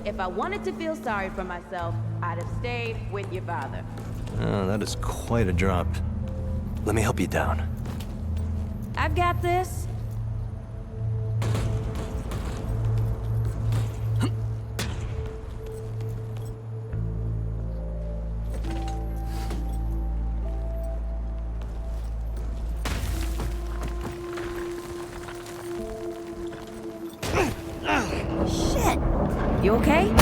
If I wanted to feel sorry for myself, I'd have stayed with your father. Oh, that is quite a drop. Let me help you down. I've got this. Shit! You okay?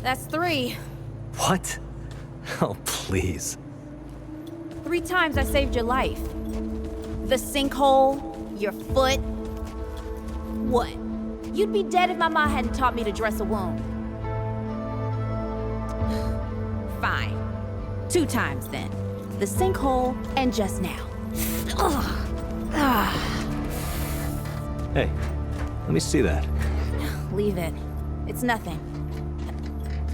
That's 3. What? Oh, please. 3 times I saved your life. The sinkhole, your foot. What? You'd be dead if my ma hadn't taught me to dress a wound. Fine. 2 times then. The sinkhole and just now. Hey, let me see that. Leave it. It's nothing.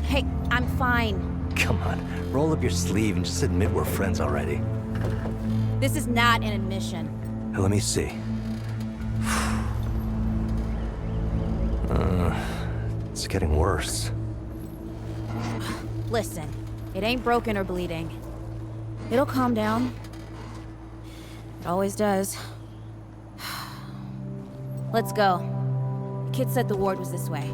Hey, I'm fine. Come on, roll up your sleeve and just admit we're friends already. This is not an admission. Let me see. It's getting worse. Listen, it ain't broken or bleeding. It'll calm down. It always does. Let's go. The kid said the ward was this way.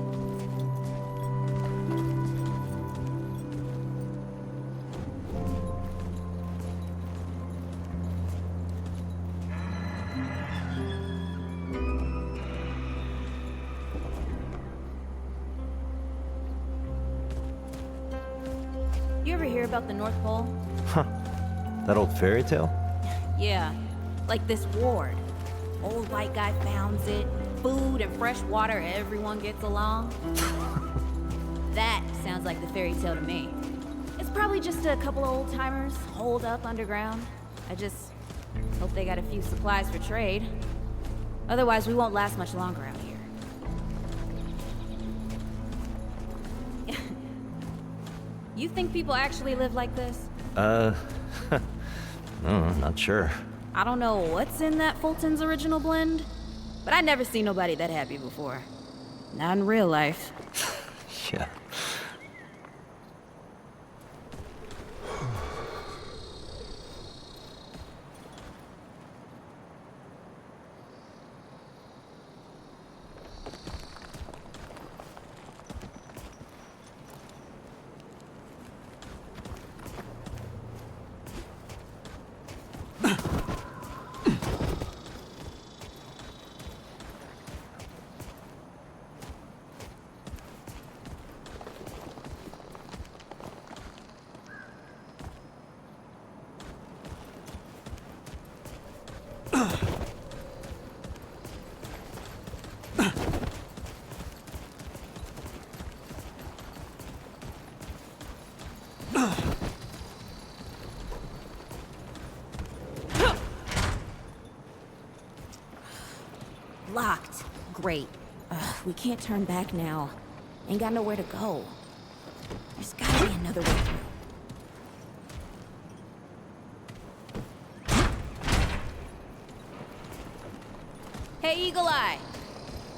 You ever hear about the North Pole? Huh. That old fairy tale? Yeah, like this ward. Old white guy founds it. Food and fresh water, everyone gets along. That sounds like the fairy tale to me. It's probably just a couple of old-timers holed up underground. I just hope they got a few supplies for trade. Otherwise, we won't last much longer out here. You think people actually live like this? No, not sure. I don't know what's in that Fulton's original blend, but I never seen nobody that happy before. Not in real life. Yeah. Locked. Great. We can't turn back now. Ain't got nowhere to go. There's gotta be another way through. Hey, Eagle Eye.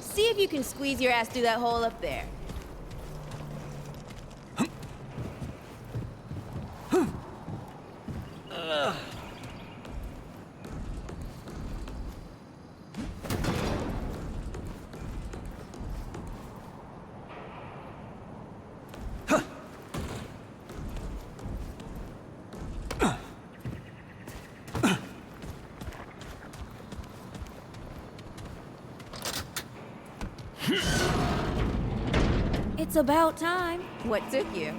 See if you can squeeze your ass through that hole up there. It's about time. What took you?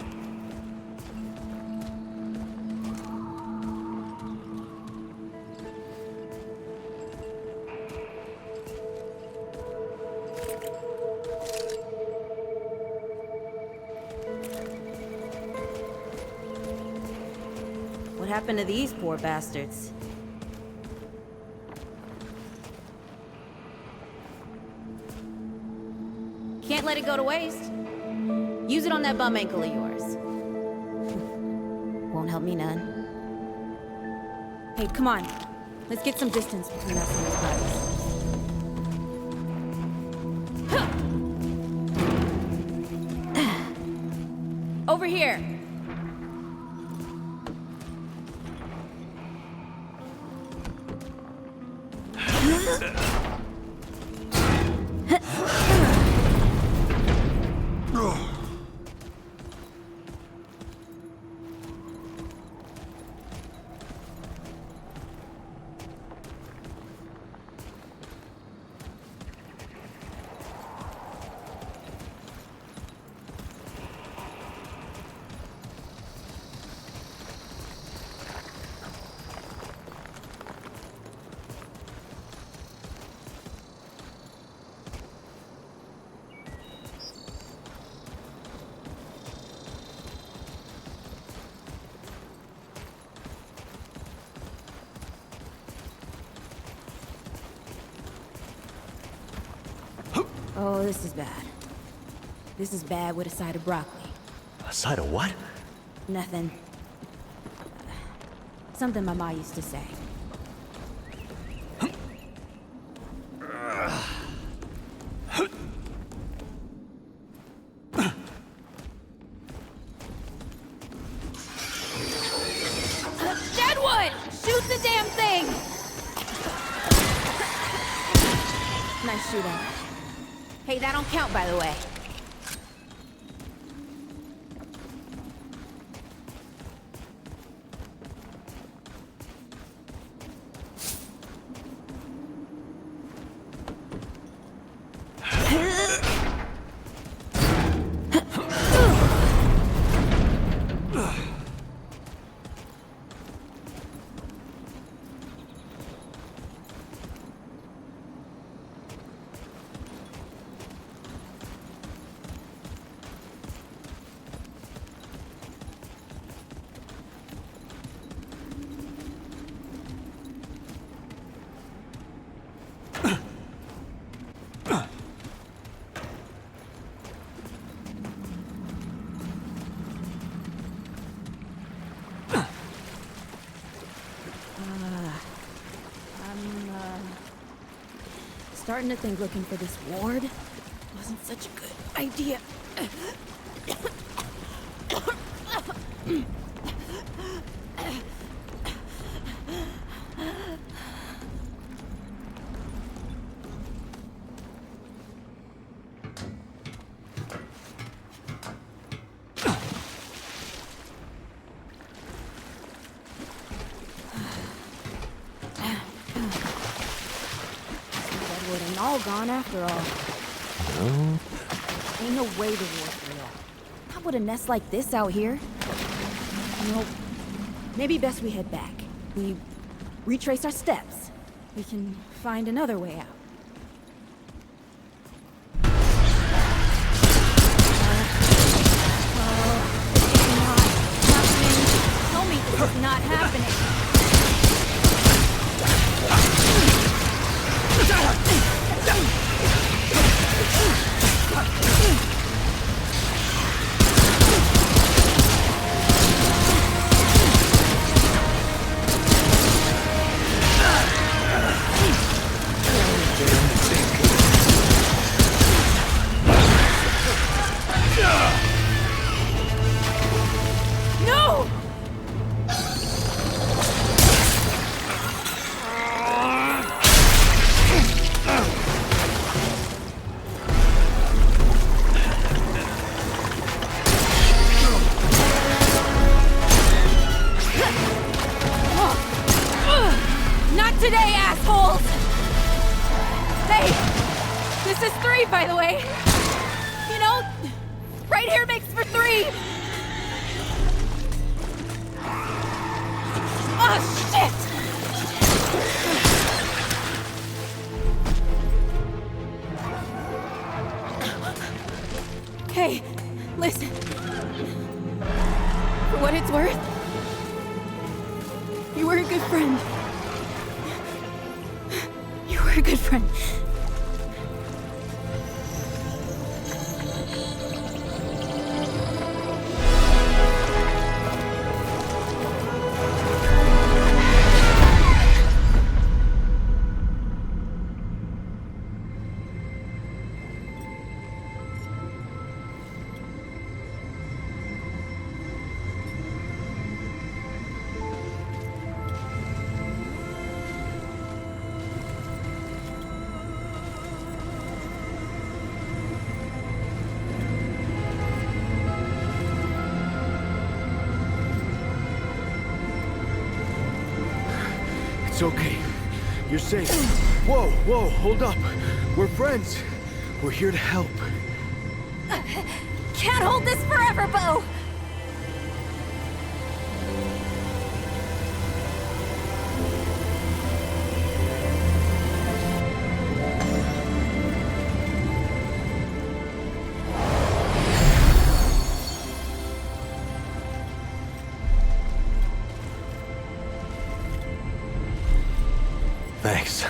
What happened to these poor bastards? Can't let it go to waste. Use it on that bum ankle of yours. Won't help me none. Hey, come on. Let's get some distance between us and those bodies. Over here. Oh, this is bad. This is bad with a side of broccoli. A side of what? Nothing. Something my ma used to say. Deadwood! Shoot the damn thing! Nice shooting. Hey, that don't count, by the way. Starting to think looking for this ward wasn't such a good idea. All gone after all. No. Ain't no way the war's real. Not with a nest like this out here. You know, maybe best we head back. We retrace our steps. We can find another way out. Tell me this is not happening. Today, assholes! Hey, this is 3, by the way. You know, right here makes for 3. Oh, shit! Hey, listen. For what it's worth, you were a good friend. A good friend. It's okay. You're safe. Whoa, whoa, hold up. We're friends. We're here to help. Can't hold this forever, Bo! Thanks.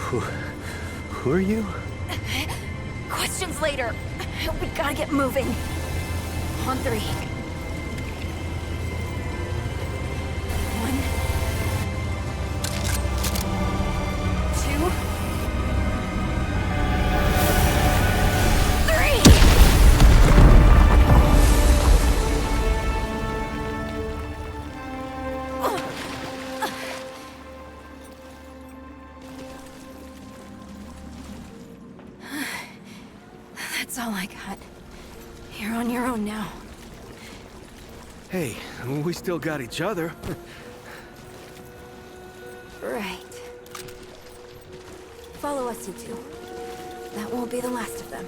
Who are you? Questions later. We gotta get moving. On three. 1, 2, 3! That's all I got. You're on your own now. Hey, we still got each other. Right. Follow us, you two. That won't be the last of them.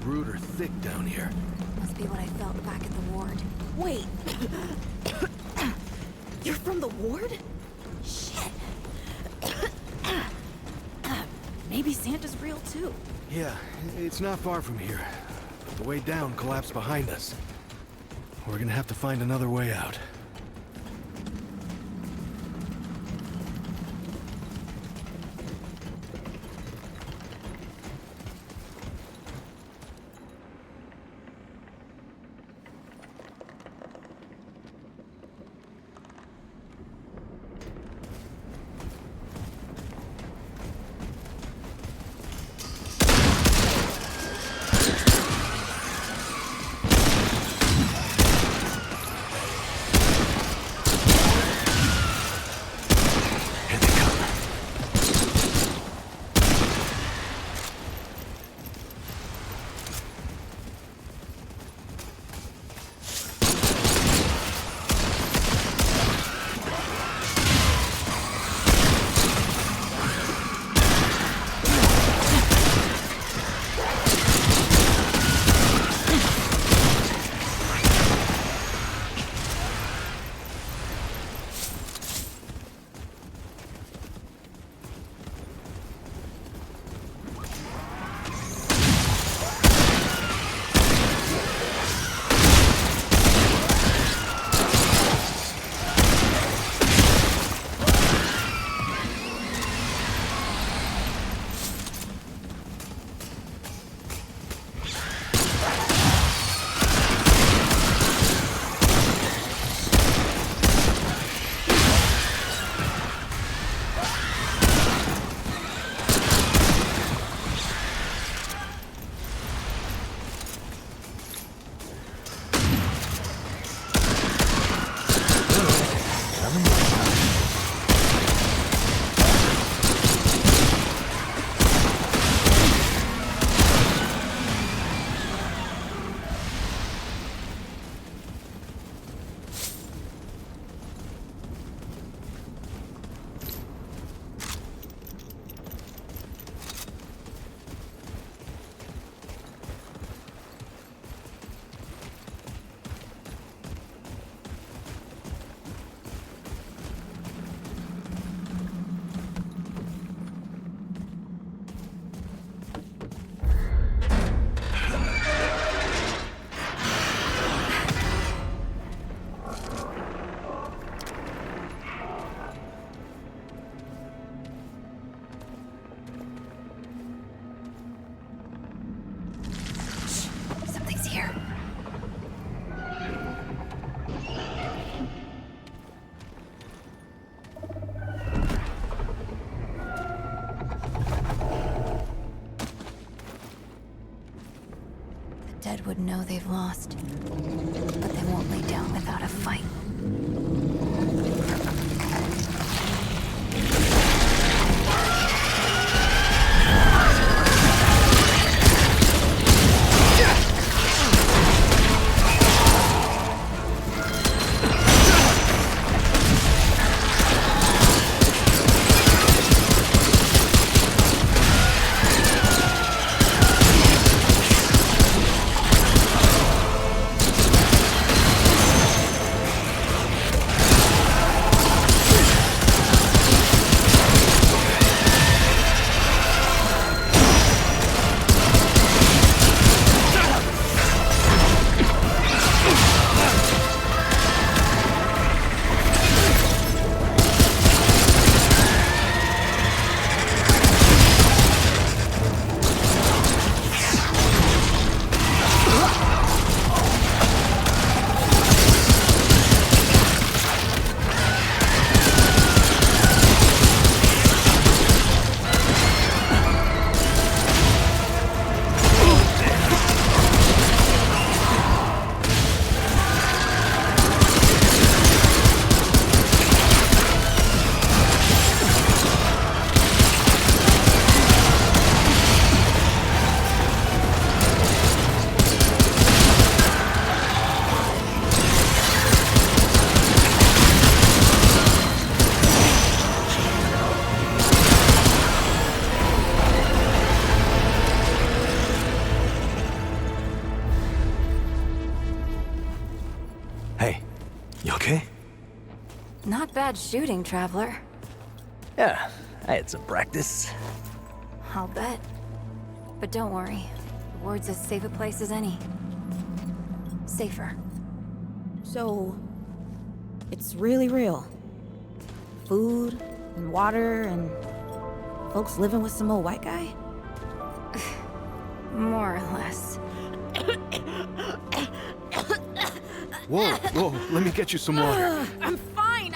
Rude or thick down here. Must be what I felt back at the ward. Wait. You're from the ward? Shit. Maybe Santa's real too. Yeah, it's not far from here. But the way down collapsed behind us. We're gonna have to find another way out. dead would know they've lost. But they won't lay down without a fight. Hey, you okay? Not bad shooting, Traveler. Yeah, I had some practice. I'll bet. But don't worry. The ward's as safe a place as any. Safer. So, it's really real. Food and water and folks living with some old white guy? More or less. Whoa, whoa, let me get you some water. I'm fine.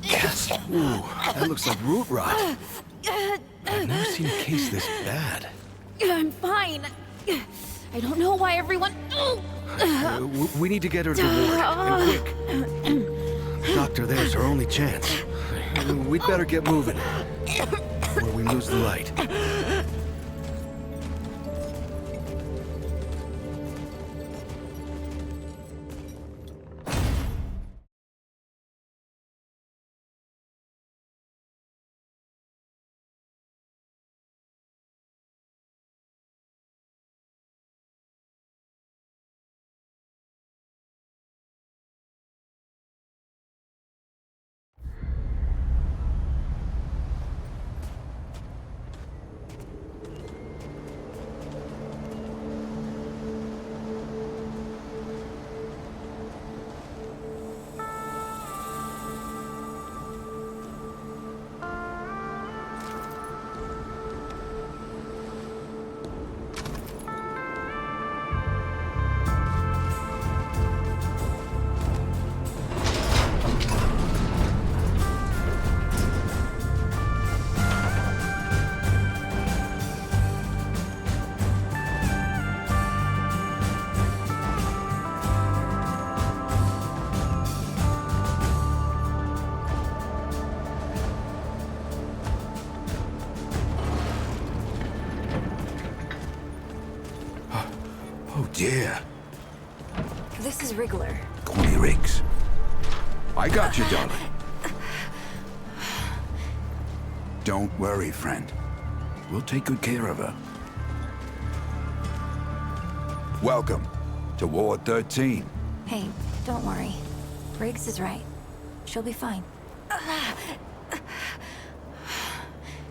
Yes. Ooh, that looks like root rot. I've never seen a case this bad. I'm fine. I don't know why everyone. We need to get her to the ward, and quick. Doctor, there's our only chance. We'd better get moving, or we lose the light. Oh dear. This is Wriggler. Call me Riggs. I got you, darling. Don't worry, friend. We'll take good care of her. Welcome to Ward 13. Hey, don't worry. Riggs is right. She'll be fine.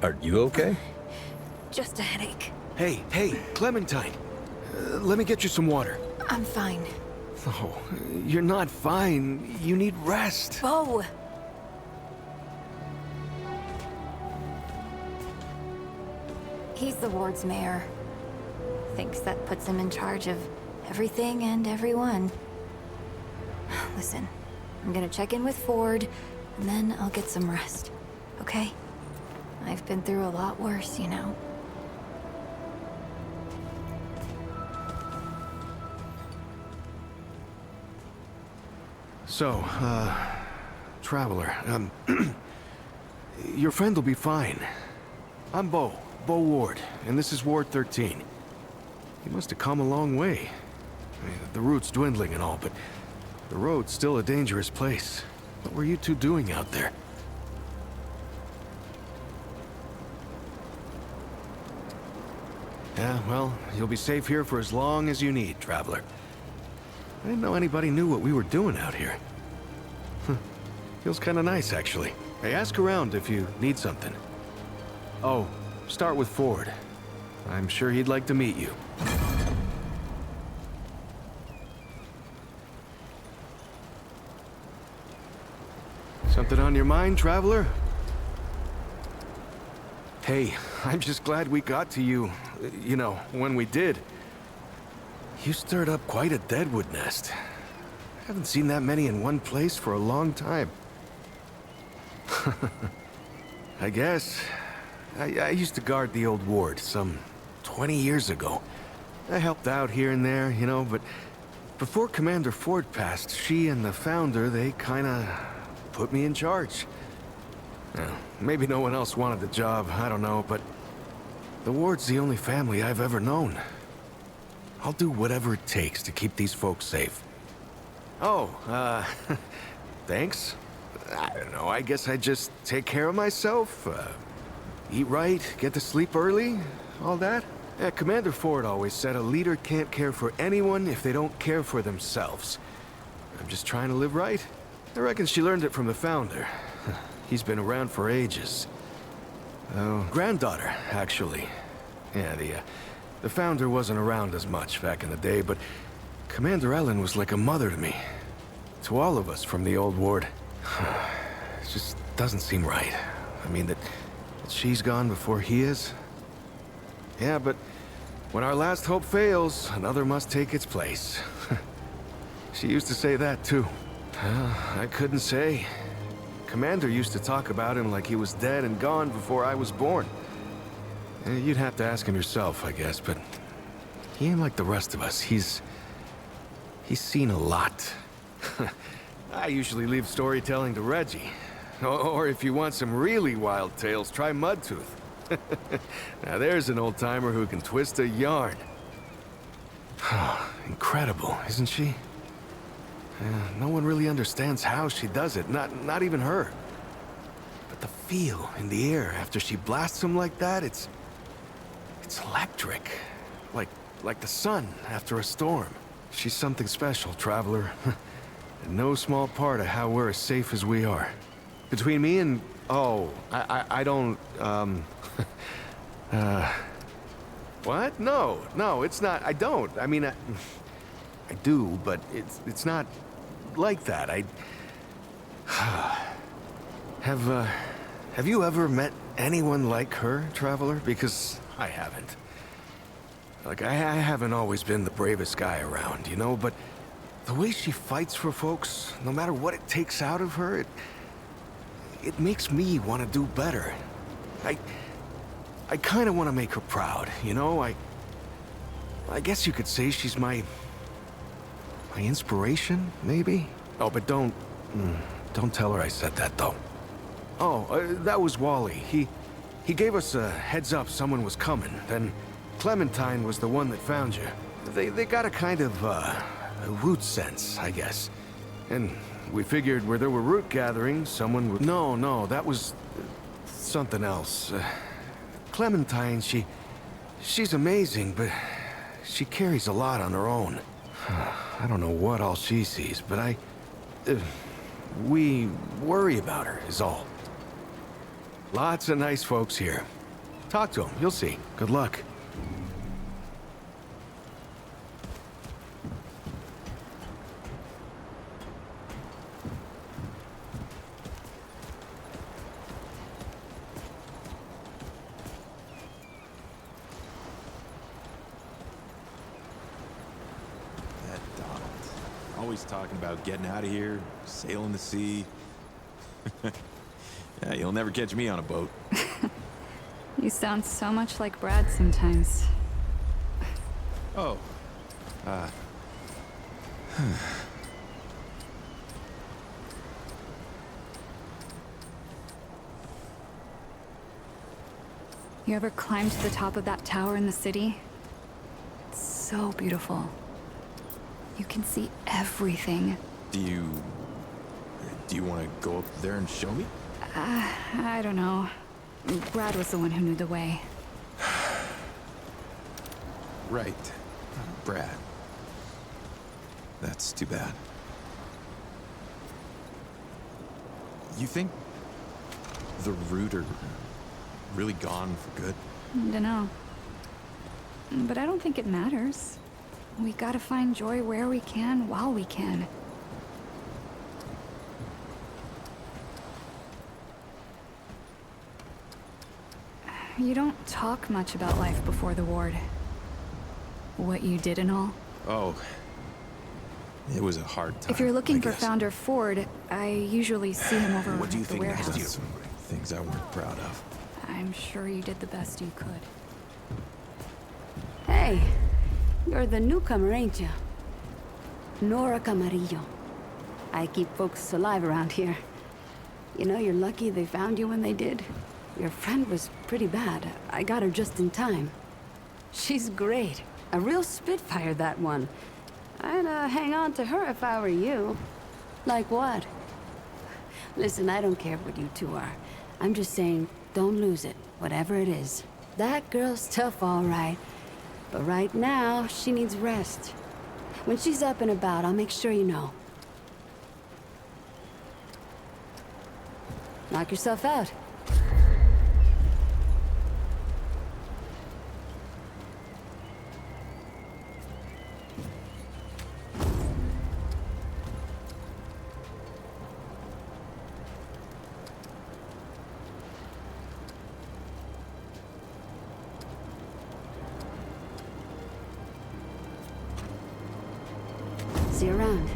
Are you okay? Just a headache. Hey, Clementine. Let me get you some water. I'm fine. Oh, you're not fine. You need rest. Bo! He's the ward's mayor. Thinks that puts him in charge of everything and everyone. Listen, I'm gonna check in with Ford, and then I'll get some rest. Okay? I've been through a lot worse, you know. So, Traveler, your friend will be fine. I'm Bo Ward, and this is Ward 13. You must have come a long way. I mean, the route's dwindling and all, but the road's still a dangerous place. What were you two doing out there? Yeah, well, you'll be safe here for as long as you need, Traveler. I didn't know anybody knew what we were doing out here. Feels kind of nice, actually. Hey, ask around if you need something. Oh, start with Ford. I'm sure he'd like to meet you. Something on your mind, Traveler? Hey, I'm just glad we got to you, you know, when we did. You stirred up quite a deadwood nest. I haven't seen that many in one place for a long time. I guess. I used to guard the old ward some 20 years ago. I helped out here and there, you know, but before Commander Ford passed, she and the founder, they kinda put me in charge. Maybe no one else wanted the job, I don't know, but the ward's the only family I've ever known. I'll do whatever it takes to keep these folks safe. Oh, thanks. I don't know, I guess I just take care of myself, eat right, get to sleep early, all that. Yeah, Commander Ford always said a leader can't care for anyone if they don't care for themselves. I'm just trying to live right. I reckon she learned it from the founder. He's been around for ages. Oh, granddaughter, actually. Yeah, the founder wasn't around as much back in the day, but Commander Ellen was like a mother to me. To all of us from the old ward. It just doesn't seem right. I mean, that she's gone before he is. Yeah, but when our last hope fails, another must take its place. She used to say that, too. I couldn't say. Commander used to talk about him like he was dead and gone before I was born. You'd have to ask him yourself, I guess, but he ain't like the rest of us. He's seen a lot. I usually leave storytelling to Reggie. Or if you want some really wild tales, try Mudtooth. Now there's an old-timer who can twist a yarn. Incredible, isn't she? No one really understands how she does it, not even her. But the feel in the air after she blasts him like that, it's electric. Like the sun after a storm. She's something special, Traveler. And no small part of how we're as safe as we are. Between me and... Oh, I don't... What? No, it's not. I don't. I mean, I do, but it's not like that. Have you ever met anyone like her, Traveler? Because I haven't. Like, I haven't always been the bravest guy around, you know, but the way she fights for folks, no matter what it takes out of her, it makes me want to do better. I kind of want to make her proud, you know? I guess you could say she's my inspiration, maybe? Oh, but don't tell her I said that, though. Oh, that was Wally. He gave us a heads up someone was coming, then Clementine was the one that found you. They got a kind of, a root sense, I guess. And we figured where there were root gatherings, someone would... No, that was something else. Clementine, she's amazing, but she carries a lot on her own. I don't know what all she sees, but we worry about her, is all. Lots of nice folks here. Talk to them, you'll see. Good luck. Always talking about getting out of here, sailing the sea. Yeah, you'll never catch me on a boat. You sound so much like Brad sometimes. Oh. You ever climbed to the top of that tower in the city? It's so beautiful. You can see everything. Do you want to go up there and show me? I don't know. Brad was the one who knew the way. Right. Brad. That's too bad. You think the root are really gone for good? Dunno. But I don't think it matters. We gotta find joy where we can, while we can. You don't talk much about life before the ward. What you did and all. Oh. It was a hard time. If you're looking I for guess. Founder Ford, I usually see him over What do you at the think warehouse. next year? Some things I weren't proud of. I'm sure you did the best you could. Hey, you're the newcomer, ain't you? Nora Camarillo. I keep folks alive around here. You know, you're lucky they found you when they did. Your friend was pretty bad. I got her just in time. She's great. A real spitfire, that one. I'd hang on to her if I were you. Like what? Listen, I don't care what you two are. I'm just saying, don't lose it, whatever it is. That girl's tough, all right. But right now, she needs rest. When she's up and about, I'll make sure you know. Knock yourself out. See you around.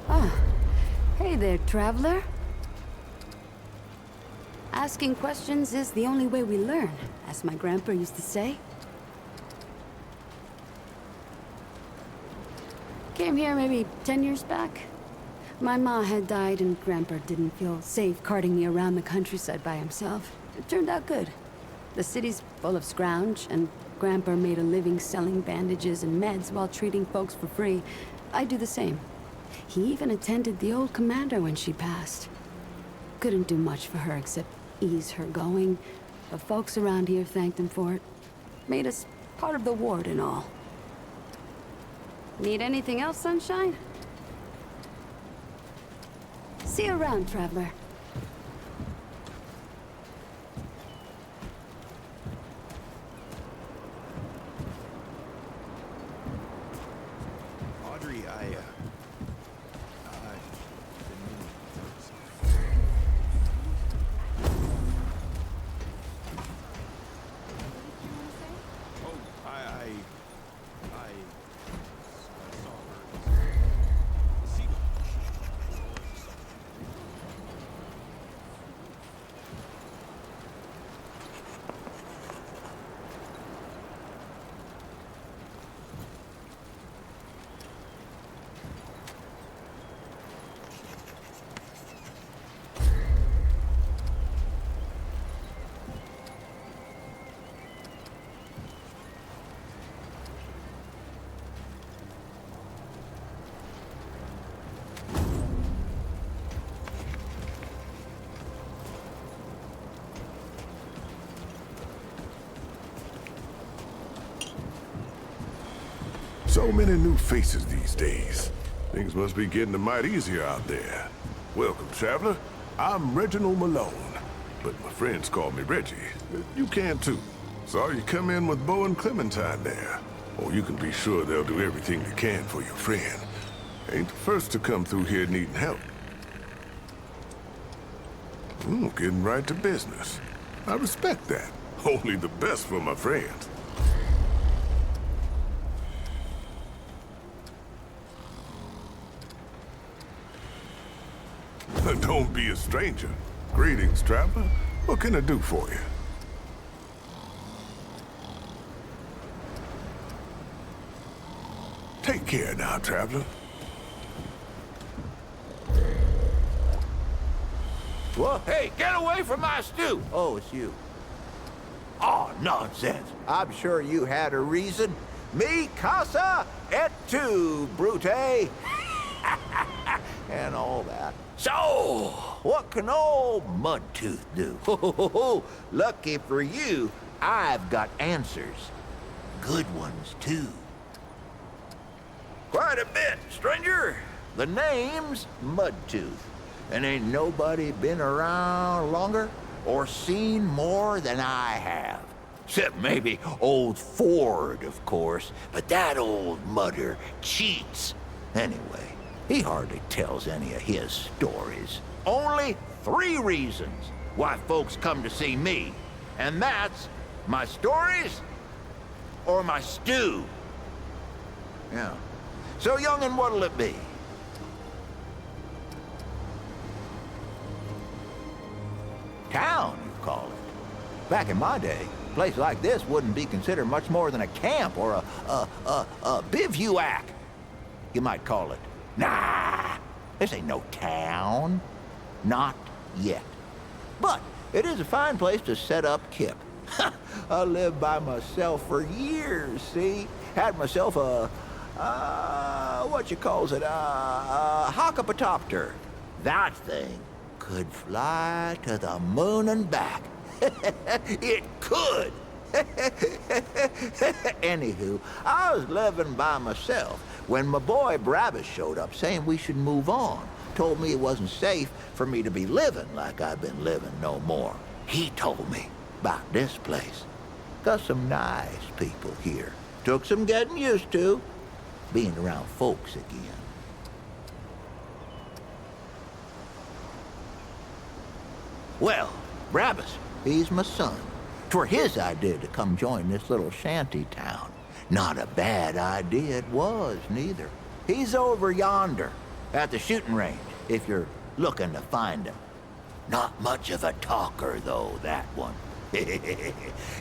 Ah, hey there, traveler. Asking questions is the only way we learn, as my grandpa used to say. Came here maybe 10 years back. My ma had died and grandpa didn't feel safe carting me around the countryside by himself. It turned out good. The city's full of scrounge, and grandpa made a living selling bandages and meds while treating folks for free. I do the same. He even attended the old commander when she passed. Couldn't do much for her except ease her going, but folks around here thanked him for it. Made us part of the ward and all. Need anything else, Sunshine? See you around, traveler. Audrey, I didn't mean to. Oh, I saw her. Seagull. So many new faces these days. Things must be getting a mite easier out there. Welcome, traveler. I'm Reginald Malone, but my friends call me Reggie. You can too. Saw you come in with Bo and Clementine there. Oh, you can be sure they'll do everything they can for your friend. Ain't the first to come through here needing help. Getting right to business. I respect that. Only the best for my friends. Don't be a stranger. Greetings, traveler. What can I do for you? Take care now, traveler. Well, hey, get away from my stew! Oh, it's you. Oh, nonsense. I'm sure you had a reason. Mi casa et tu, Brute. And all that. So, what can old Mudtooth do? Lucky for you, I've got answers. Good ones, too. Quite a bit, stranger. The name's Mudtooth. And ain't nobody been around longer or seen more than I have. Except maybe old Ford, of course. But that old mudder cheats. Anyway, he hardly tells any of his stories. Only 3 reasons why folks come to see me. And that's my stories or my stew. Yeah. So, young'un, what'll it be? Town, you call it. Back in my day, a place like this wouldn't be considered much more than a camp or a bivouac, you might call it. Nah, this ain't no town. Not yet. But it is a fine place to set up kip. I lived by myself for years, see? Had myself what you calls it, a hockapatopter. That thing could fly to the moon and back. It could. Anywho, I was living by myself when my boy Brabus showed up saying we should move on. Told me it wasn't safe for me to be living like I've been living no more. He told me about this place. Got some nice people here. Took some getting used to, being around folks again. Well, Brabus, he's my son. 'Twere his idea to come join this little shanty town. Not a bad idea it was, neither. He's over yonder, at the shooting range, if you're looking to find him. Not much of a talker, though, that one.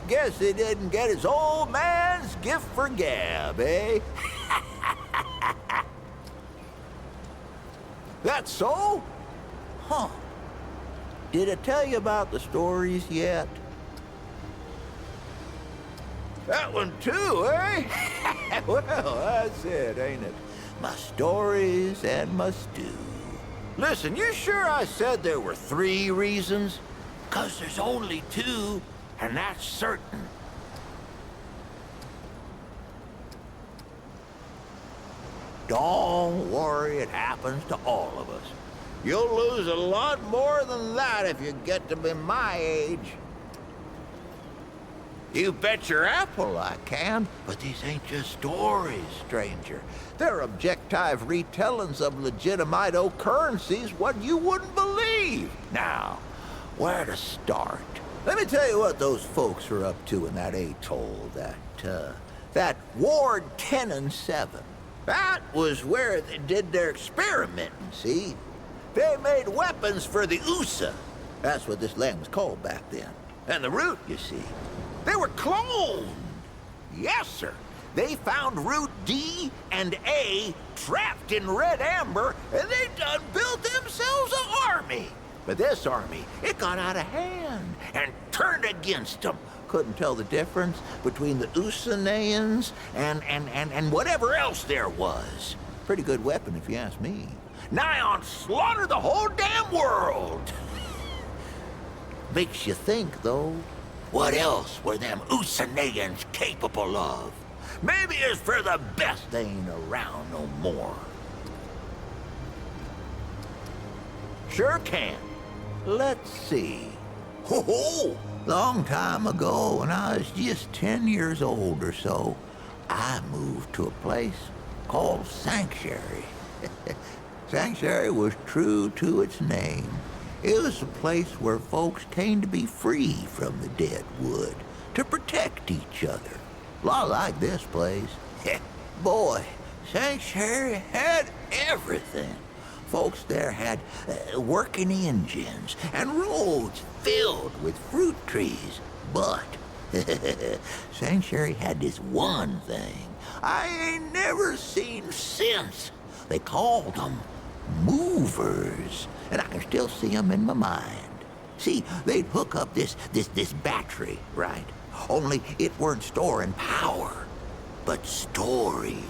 Guess he didn't get his old man's gift for gab, eh? That so? Huh. Did I tell you about the stories yet? That one too, eh? Well, that's it, ain't it? My stories and my stew. Listen, you sure I said there were 3 reasons? 'Cause there's only 2, and that's certain. Don't worry, it happens to all of us. You'll lose a lot more than that if you get to be my age. You bet your apple I can, but these ain't just stories, stranger. They're objective retellings of legitimate occurrences what you wouldn't believe. Now, where to start? Let me tell you what those folks are up to in that atoll, that Ward 10 and 7. That was where they did their experimenting, see? They made weapons for the USA. That's what this land was called back then. And the root, you see, they were cloned. Yes, sir. They found root D and A trapped in red amber, and they done built themselves an army. But this army, it got out of hand and turned against them. Couldn't tell the difference between the Usanayans and whatever else there was. Pretty good weapon, if you ask me. Nigh on slaughter the whole damn world. Makes you think, though. What else were them Usanayans capable of? Maybe it's for the best they ain't around no more. Sure can. Let's see. Ho-ho! Long time ago, when I was just 10 years old or so, I moved to a place called Sanctuary. Sanctuary was true to its name. It was a place where folks came to be free from the dead wood, to protect each other. A lot like this place. Boy, Sanctuary had everything. Folks there had working engines and roads filled with fruit trees. But Sanctuary had this one thing I ain't never seen since. They called them movers, and I can still see them in my mind. See, they'd hook up this battery, right? Only it weren't storing power, but stories.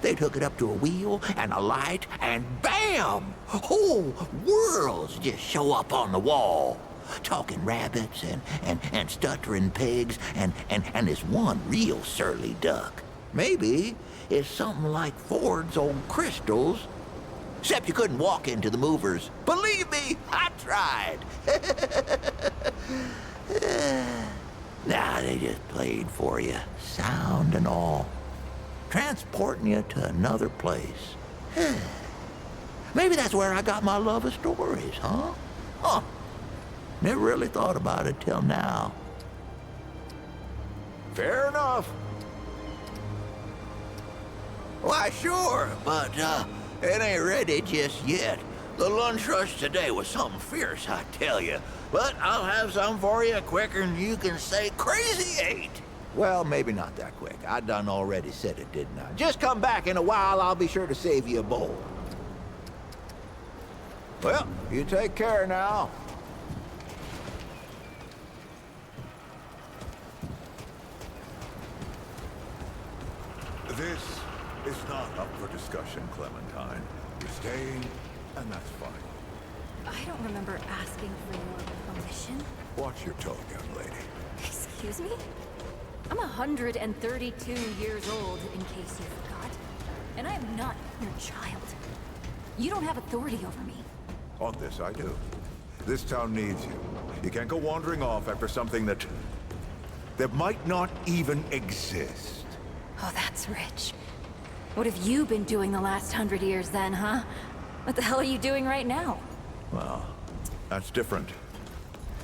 They'd hook it up to a wheel and a light, and bam! Whole worlds just show up on the wall. Talking rabbits and stuttering pigs and this one real surly duck. Maybe it's something like Ford's old crystals. Except you couldn't walk into the movers. Believe me, I tried. Nah, they just played for you, sound and all. Transporting you to another place. Maybe that's where I got my love of stories, huh? Huh. Never really thought about it till now. Fair enough. Why, sure, but it ain't ready just yet. The lunch rush today was something fierce, I tell you. But I'll have some for you quicker than you can say crazy eight. Well, maybe not that quick. I done already said it, didn't I? Just come back in a while, I'll be sure to save you a bowl. Well, you take care now. This is not up for discussion, Clementine. You're staying, and that's fine. I don't remember asking for your permission. Watch your tone, young lady. Excuse me? I'm 132 years old, in case you forgot. And I am not your child. You don't have authority over me. On this, I do. This town needs you. You can't go wandering off after something that might not even exist. Oh, that's rich. What have you been doing the last 100 years then, huh? What the hell are you doing right now? Well, that's different.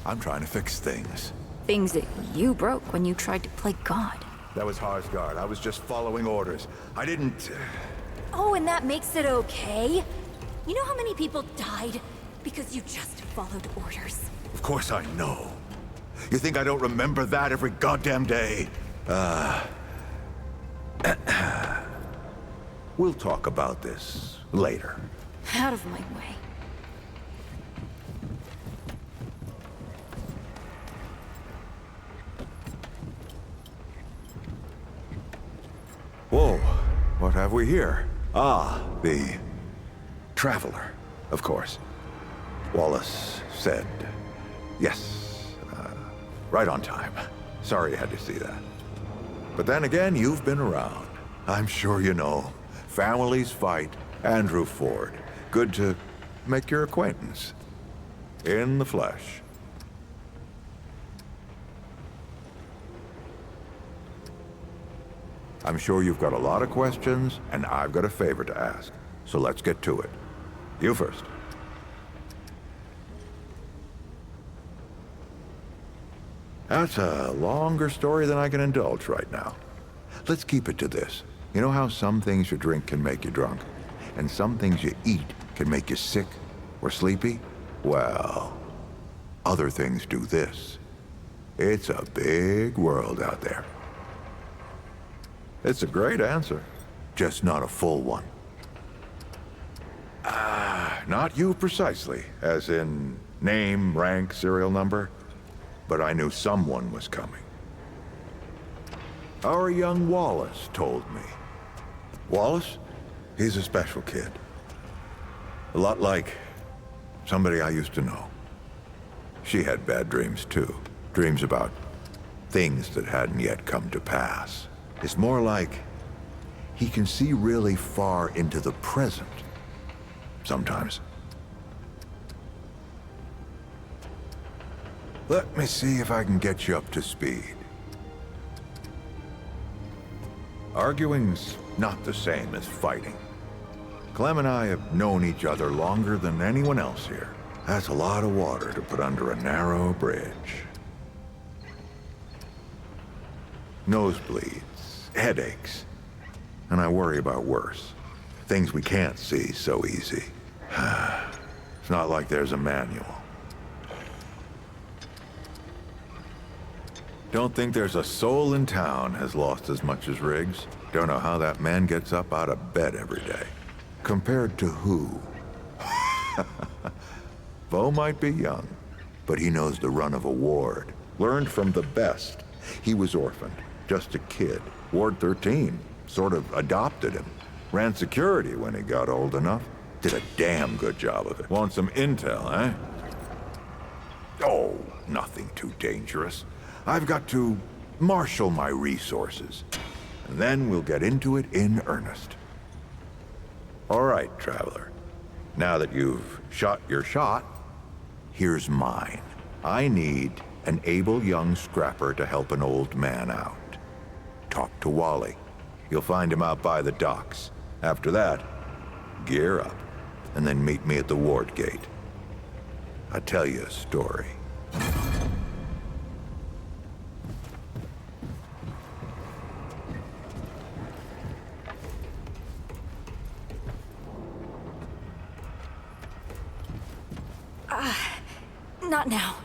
I'm trying to fix things. Things that you broke when you tried to play God. That was Harsgard. I was just following orders. I didn't... Oh, and that makes it okay? You know how many people died because you just followed orders? Of course I know. You think I don't remember that every goddamn day? We'll talk about this later. Out of my way. Whoa, what have we here? Ah, the Traveler, of course. Wallace said yes, right on time. Sorry you had to see that. But then again, you've been around. I'm sure you know. Families fight. Andrew Ford. Good to make your acquaintance. In the flesh. I'm sure you've got a lot of questions, and I've got a favor to ask. So let's get to it. You first. That's a longer story than I can indulge right now. Let's keep it to this. You know how some things you drink can make you drunk, and some things you eat can make you sick or sleepy? Well, other things do this. It's a big world out there. It's a great answer, just not a full one. Not you precisely, as in name, rank, serial number, but I knew someone was coming. Our young Wallace told me. Wallace? He's a special kid. A lot like somebody I used to know. She had bad dreams too. Dreams about things that hadn't yet come to pass. It's more like he can see really far into the present. Sometimes. Let me see if I can get you up to speed. Arguing's not the same as fighting. Clem and I have known each other longer than anyone else here. That's a lot of water to put under a narrow bridge. Nosebleeds, headaches, and I worry about worse. Things we can't see so easy. It's not like there's a manual. Don't think there's a soul in town has lost as much as Riggs. Don't know how that man gets up out of bed every day. Compared to who? Bo might be young, but he knows the run of a ward. Learned from the best. He was orphaned, just a kid. Ward 13 sort of adopted him. Ran security when he got old enough. Did a damn good job of it. Want some intel, eh? Oh, nothing too dangerous. I've got to marshal my resources. And then we'll get into it in earnest. All right, Traveler. Now that you've shot your shot, here's mine. I need an able young scrapper to help an old man out. Talk to Wally. You'll find him out by the docks. After that, gear up, and then meet me at the ward gate. I'll tell you a story. Not now.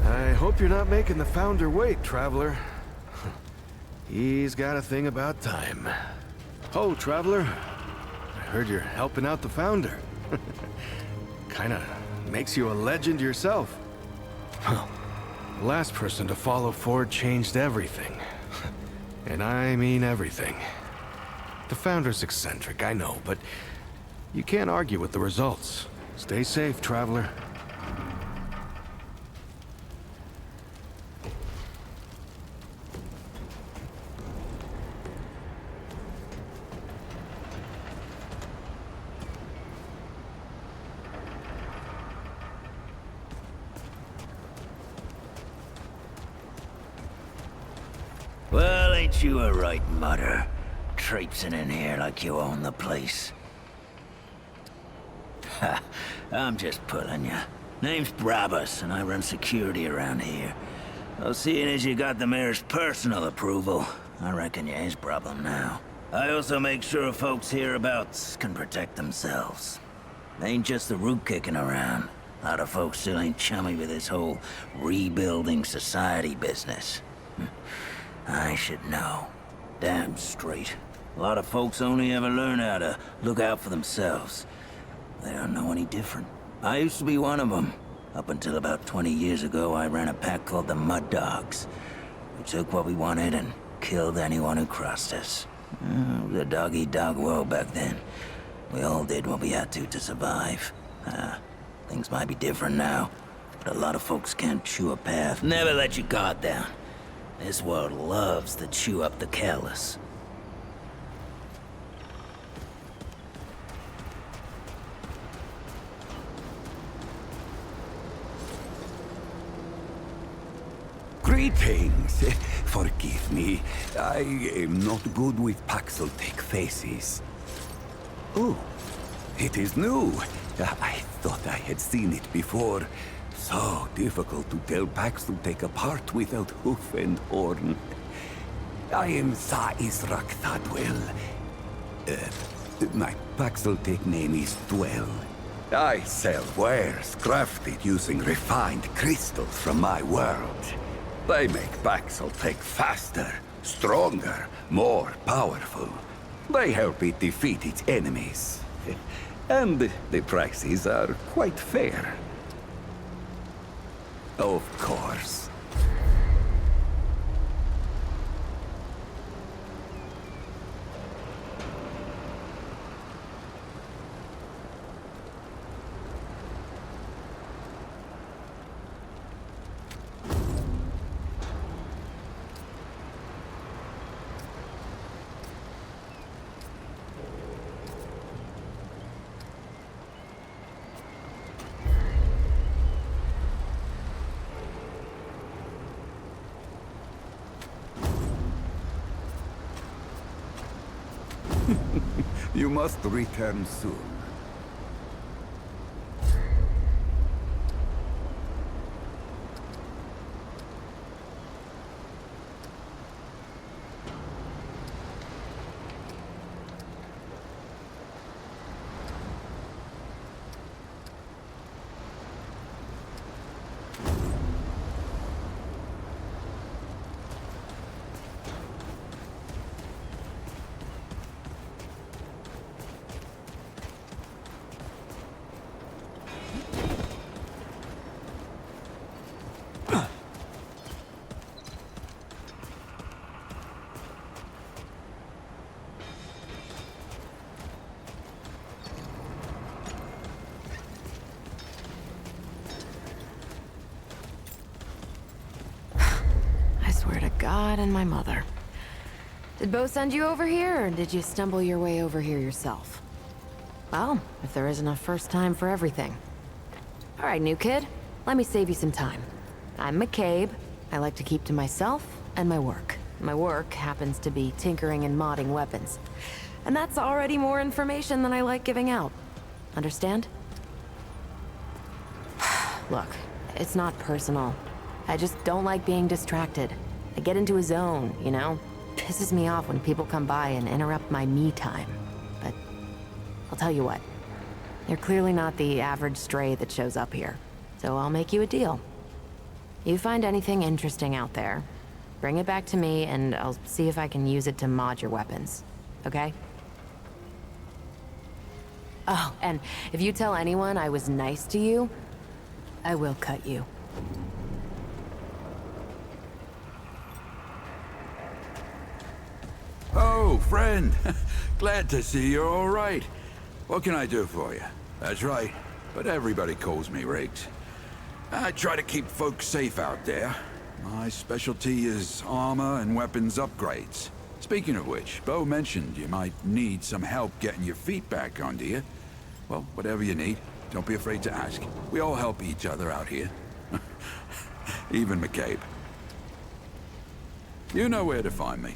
I hope you're not making the Founder wait, Traveler. He's got a thing about time. Oh, Traveler. I heard you're helping out the Founder. Kinda makes you a legend yourself. Well, the last person to follow Ford changed everything. And I mean everything. The Founder's eccentric, I know, but you can't argue with the results. Stay safe, Traveler. Well, ain't you a right mutter? Traipsing in here like you own the place. Ha, I'm just pulling ya. Name's Brabus, and I run security around here. Well, seeing as you got the mayor's personal approval, I reckon you his problem now. I also make sure folks hereabouts can protect themselves. Ain't just the root kicking around. A lot of folks still ain't chummy with this whole rebuilding society business. I should know. Damn straight. A lot of folks only ever learn how to look out for themselves. They don't know any different. I used to be one of them. Up until about 20 years ago, I ran a pack called the Mud Dogs. We took what we wanted and killed anyone who crossed us. It was a dog-eat-dog world back then. We all did what we had to survive. Things might be different now, but a lot of folks can't chew a path. Never let your guard down. This world loves to chew up the careless. Greetings. Forgive me. I am not good with Paxel-Tech faces. Oh, it is new. I thought I had seen it before. So difficult to tell Paxel-Tech apart without hoof and horn. I am Sa Israk Thadwell. My Paxel-Tech name is Dwell. I sell wares crafted using refined crystals from my world. They make Paxel-Tech faster, stronger, more powerful. They help it defeat its enemies. And the prices are quite fair. Of course. You must return soon. God and my mother. Did Bo send you over here, or did you stumble your way over here yourself? Well, if there isn't a first time for everything. All right, new kid, let me save you some time. I'm McCabe. I like to keep to myself and my work. My work happens to be tinkering and modding weapons. And that's already more information than I like giving out. Understand? Look, it's not personal. I just don't like being distracted. I get into a zone, you know? Pisses me off when people come by and interrupt my me time. But I'll tell you what. You're clearly not the average stray that shows up here. So I'll make you a deal. You find anything interesting out there, bring it back to me and I'll see if I can use it to mod your weapons. Okay? Oh, and if you tell anyone I was nice to you, I will cut you. Oh, friend. Glad to see you're all right. What can I do for you? That's right, but everybody calls me Riggs. I try to keep folks safe out there. My specialty is armor and weapons upgrades. Speaking of which, Bo mentioned you might need some help getting your feet back under you. Well, whatever you need, don't be afraid to ask. We all help each other out here. Even McCabe. You know where to find me.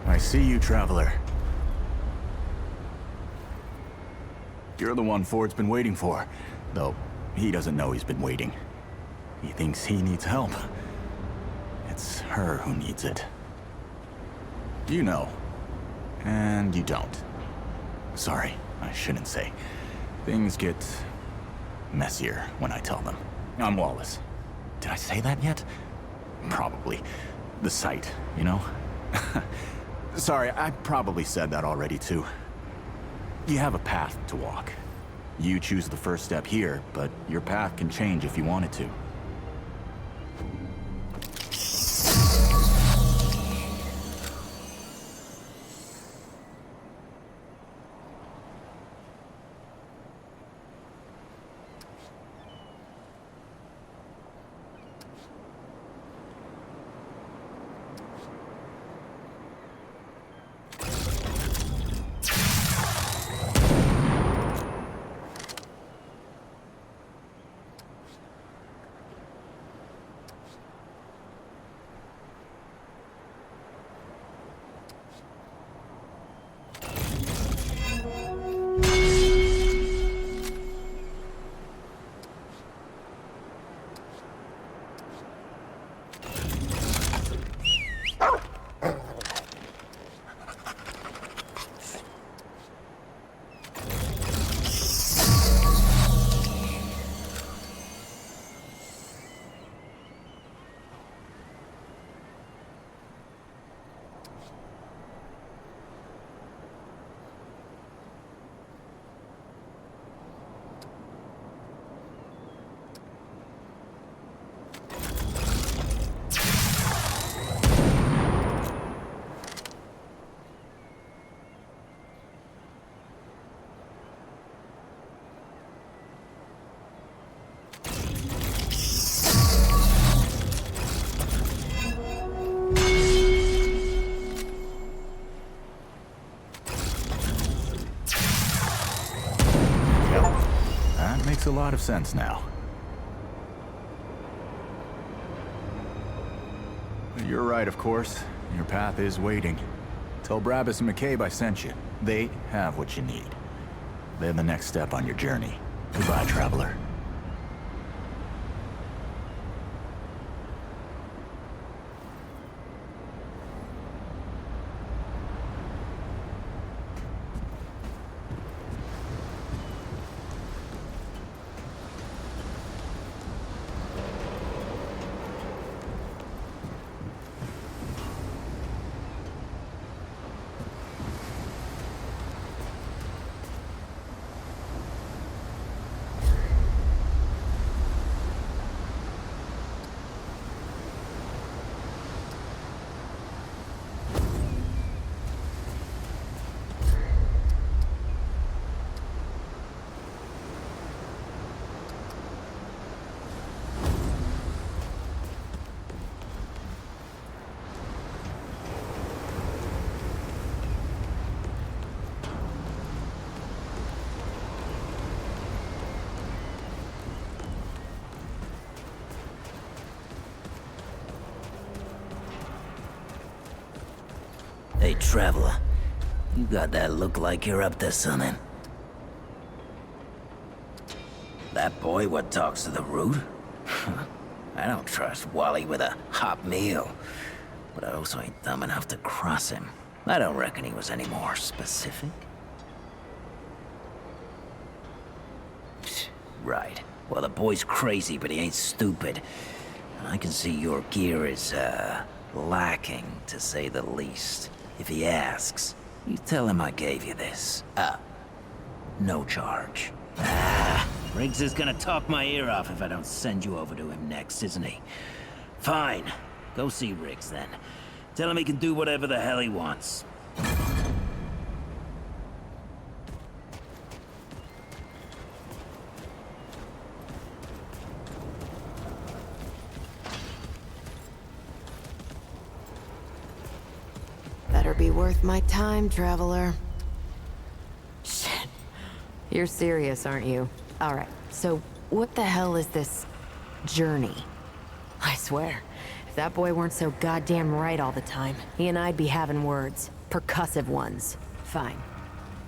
I see you, traveler. You're the one Ford's been waiting for. Though, he doesn't know he's been waiting. He thinks he needs help. It's her who needs it. You know. And you don't. Sorry, I shouldn't say. Things get messier when I tell them. I'm Wallace. Did I say that yet? Probably. The site, you know? Sorry, I probably said that already too. You have a path to walk. You choose the first step here, but your path can change if you wanted to. lot of sense now. You're right, of course. Your path is waiting. Tell Brabus and McCabe I sent you. They have what you need. They're the next step on your journey. Goodbye, traveler. Hey, traveler. You got that look like you're up to something. That boy what talks to the root? I don't trust Wally with a hot meal. But I also ain't dumb enough to cross him. I don't reckon he was any more specific. Right. Well, the boy's crazy, but he ain't stupid. And I can see your gear is, lacking, to say the least. If he asks, you tell him I gave you this. No charge. Riggs is gonna talk my ear off if I don't send you over to him next, isn't he? Fine. Go see Riggs, then. Tell him he can do whatever the hell he wants. Better be worth my time, traveler. Shit. You're serious, aren't you? Alright, so what the hell is this journey? I swear, if that boy weren't so goddamn right all the time, he and I'd be having words. Percussive ones. Fine.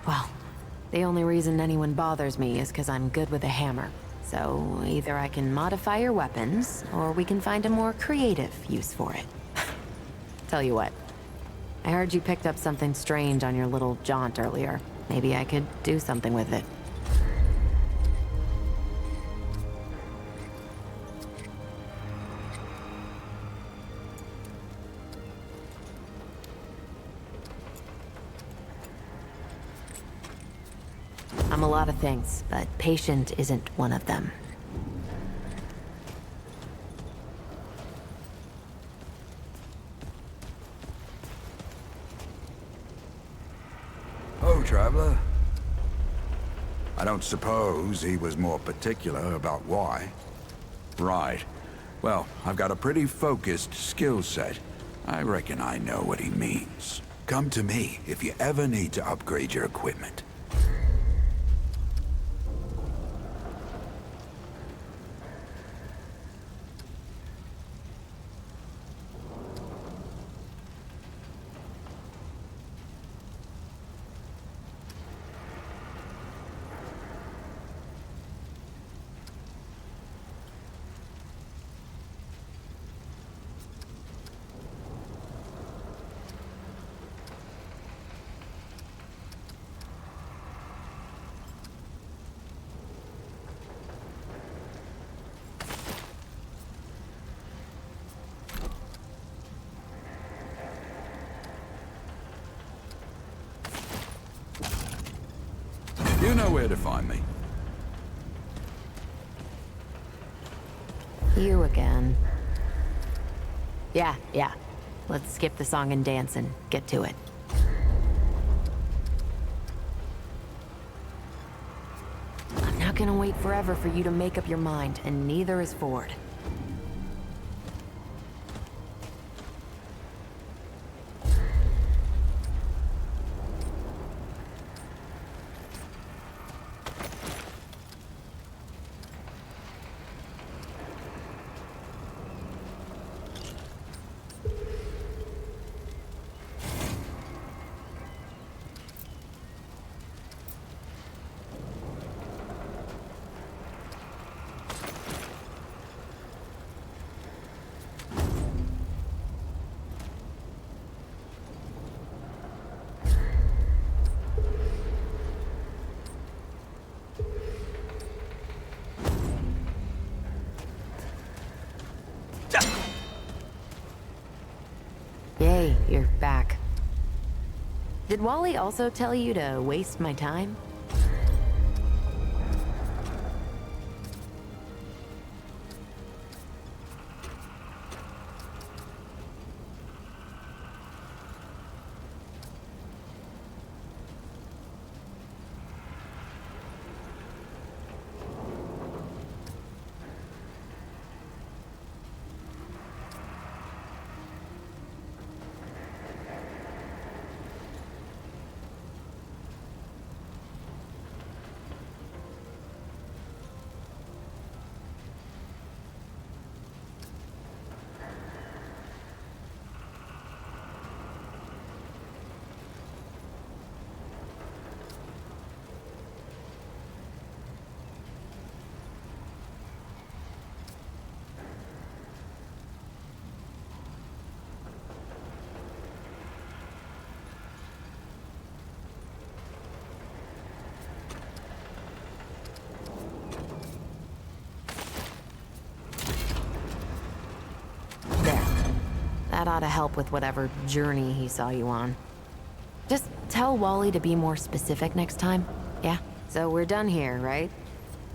Well, the only reason anyone bothers me is because I'm good with a hammer. So either I can modify your weapons, or we can find a more creative use for it. Tell you what. I heard you picked up something strange on your little jaunt earlier. Maybe I could do something with it. I'm a lot of things, but patient isn't one of them. Oh, traveler. I don't suppose he was more particular about why. Right. Well, I've got a pretty focused skill set. I reckon I know what he means. Come to me if you ever need to upgrade your equipment. You know where to find me. You again. Yeah. Let's skip the song and dance and get to it. I'm not gonna wait forever for you to make up your mind, and neither is Ford. you're back. Did Wally also tell you to waste my time? That ought to help with whatever journey he saw you on. Just tell Wally to be more specific next time, yeah? So we're done here, right?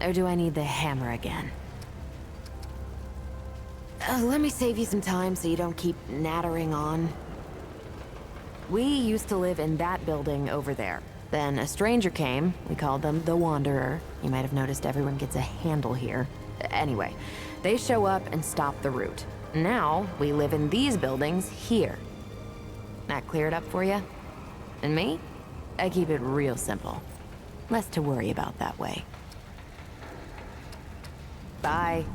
Or do I need the hammer again? Let me save you some time so you don't keep nattering on. We used to live in that building over there. Then a stranger came. We called them the Wanderer. You might have noticed everyone gets a handle here. Anyway, they show up and stop the route. Now, we live in these buildings here. That clear it up for you? And me? I keep it real simple. Less to worry about that way. Bye.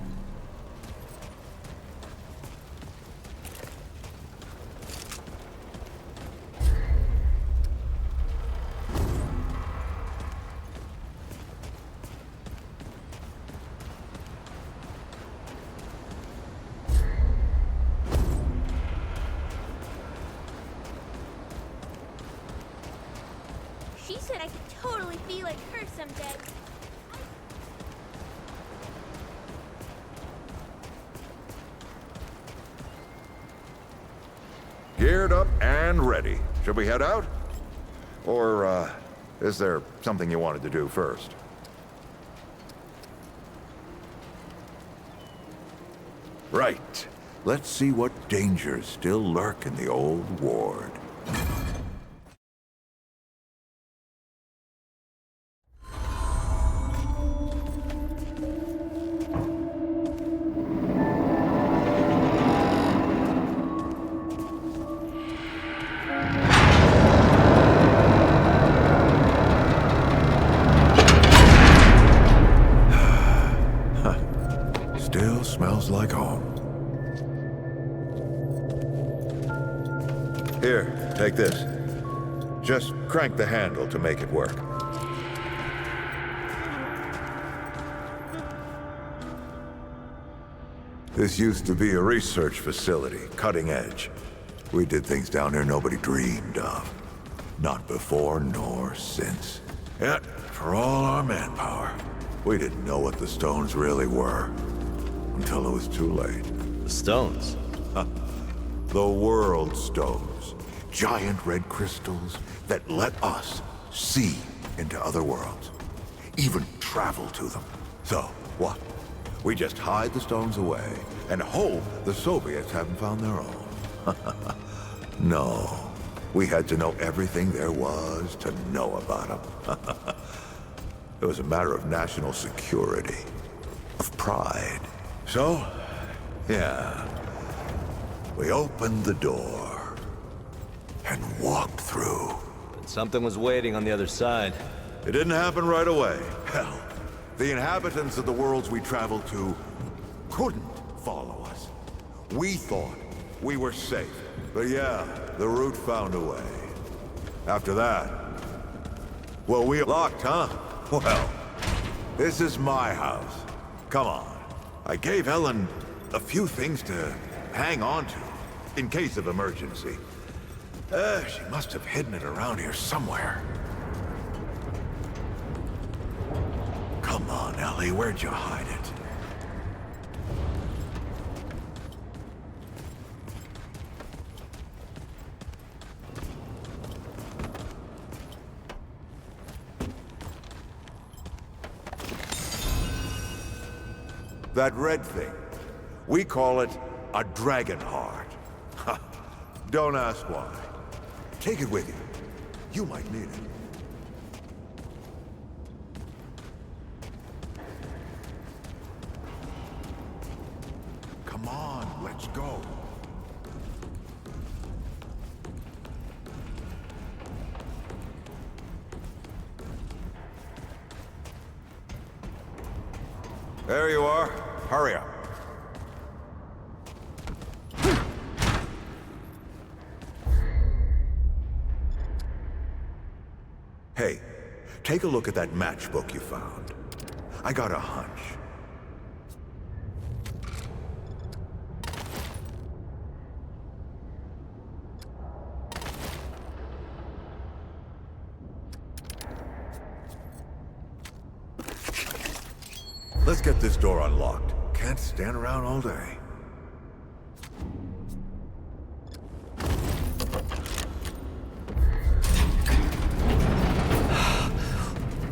She said I could totally be like her someday. Geared up and ready. Should we head out? Or, is there something you wanted to do first? Right. Let's see what dangers still lurk in the old ward. Still smells like home. Here, take this. Just crank the handle to make it work. This used to be a research facility, cutting edge. We did things down here nobody dreamed of. Not before nor since. Yet, for all our manpower, we didn't know what the stones really were. Until it was too late. The stones? The world stones. Giant red crystals that let us see into other worlds. Even travel to them. So, what? We just hide the stones away and hope the Soviets haven't found their own. No. We had to know everything there was to know about them. It was a matter of national security. Of pride. So, yeah, we opened the door and walked through. But something was waiting on the other side. It didn't happen right away. Hell, the inhabitants of the worlds we traveled to couldn't follow us. We thought we were safe, but yeah, the route found a way. After that, well, we locked, huh? Well, this is my house. Come on. I gave Helen a few things to hang on to, in case of emergency. She must have hidden it around here somewhere. Come on, Ellie, where'd you hide it? That red thing. We call it a dragon heart. Don't ask why. Take it with you. You might need it. Come on, let's go. There you are. Hurry up. Hey, take a look at that matchbook you found. I got a hunch. Let's get this door unlocked. Can't stand around all day.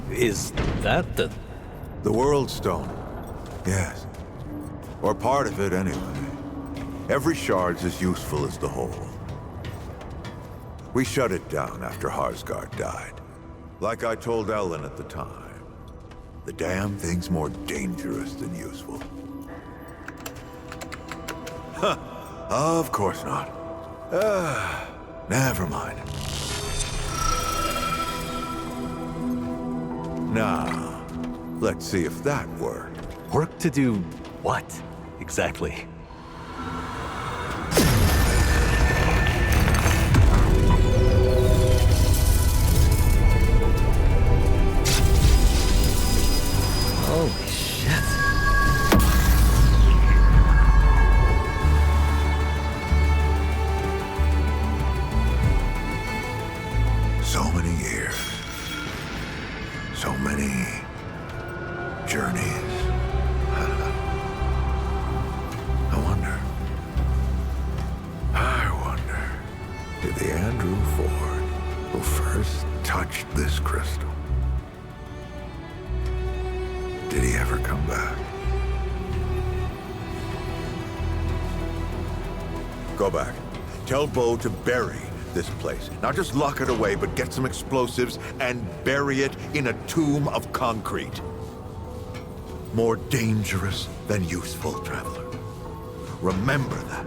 Is that the... The World Stone. Yes. Or part of it, anyway. Every shard's as useful as the whole. We shut it down after Harsgard died. Like I told Ellen at the time. The damn thing's more dangerous than useful. Huh. Of course not. Never mind. Now, let's see if that worked. Work to do what, exactly? Holy shit. So many years. So many journeys. I wonder, did the Andrew Ford who first touched this crystal, did he ever come back? Go back. Tell Bo to bury this place. Not just lock it away, but get some explosives and bury it in a tomb of concrete. More dangerous than useful, traveler. Remember that.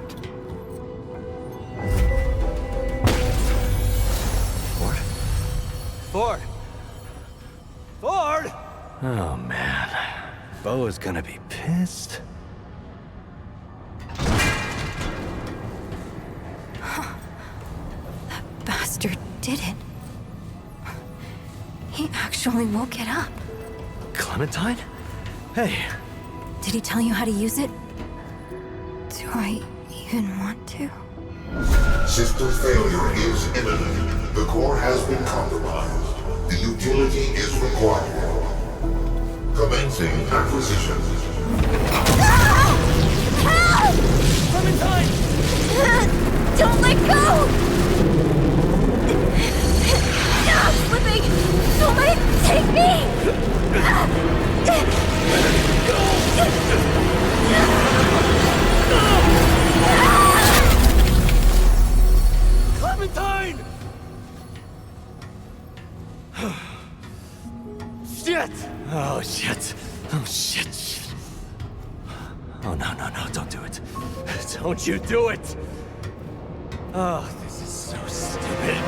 Ford? Ford! Ford! Oh, man. Bo is gonna be pissed. That bastard did it. He actually woke it up. Clementine? Hey. Did he tell you how to use it? Do I even want to? System failure is imminent. The core has been compromised. The utility is required. Commencing acquisition. Help! Clementine! Don't let go! I'm slipping! Don't let it take me! Clementine! Shit! Oh, shit. Oh, shit. Oh, no, no, no, don't do it. Don't you do it! Oh, this is so stupid.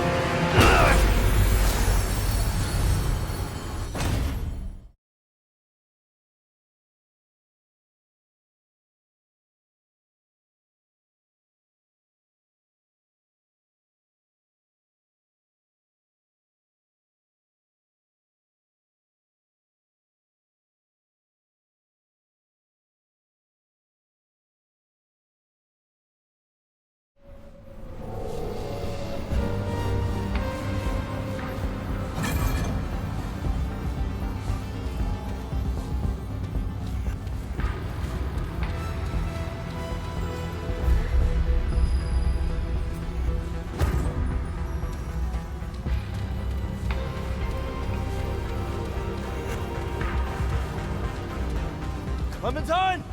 Clementine!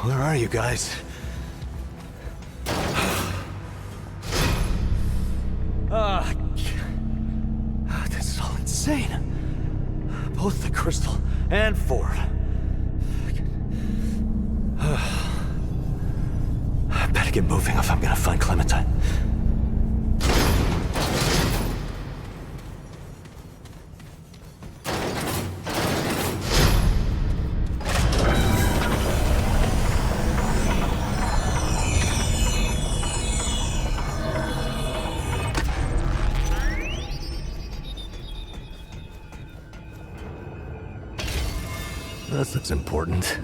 Where are you guys? This is all insane. Both the crystal and Ford. I better get moving if I'm gonna find Clementine. This looks important.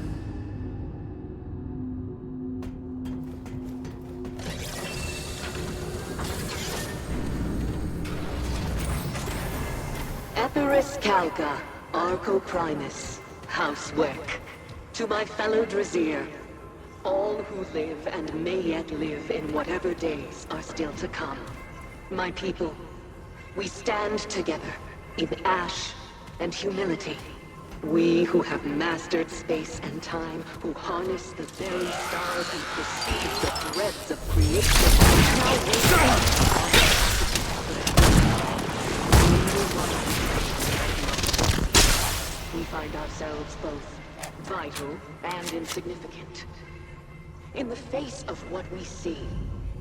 Eperis Calca, Arco Primus, Housework. To my fellow Drazir, all who live and may yet live in whatever days are still to come. My people, we stand together in ash and humility. We who have mastered space and time, who harness the very stars and perceive the threads of creation, we find ourselves both vital and insignificant. In the face of what we see,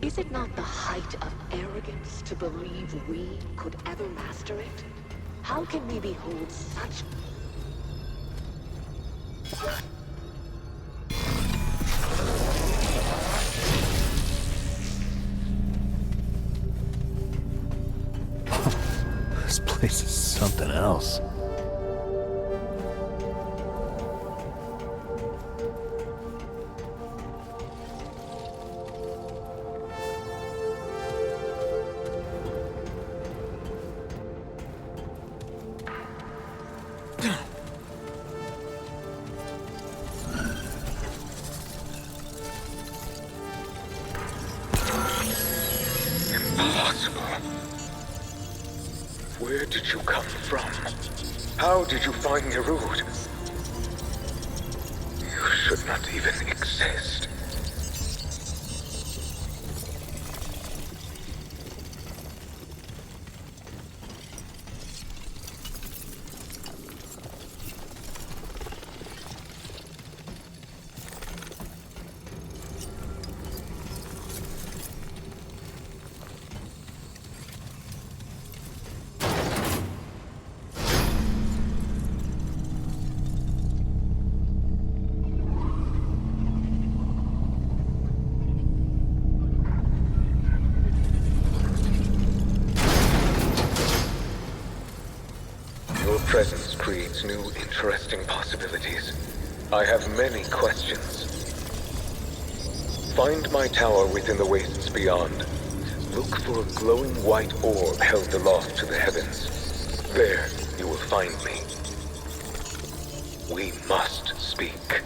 is it not the height of arrogance to believe we could ever master it? How can we behold such... This place is something else. Impossible. Where did you come from? How did you find Nerud? You should not even exist. Your presence creates new, interesting possibilities. I have many questions. Find my tower within the wastes beyond. Look for a glowing white orb held aloft to the heavens. There, you will find me. We must speak.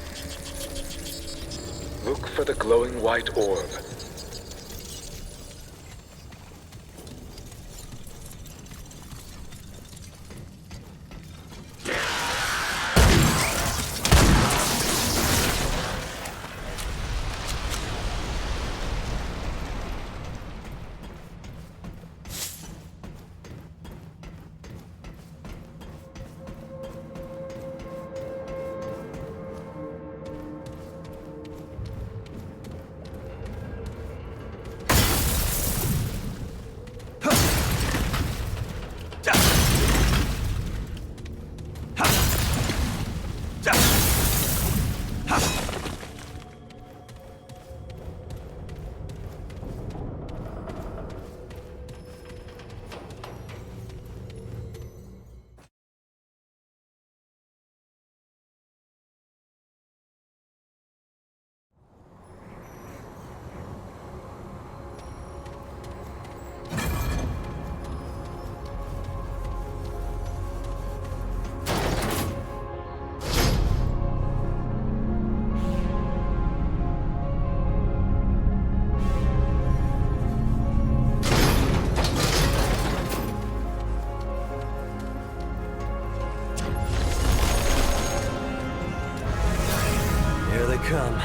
Look for the glowing white orb. Here they come.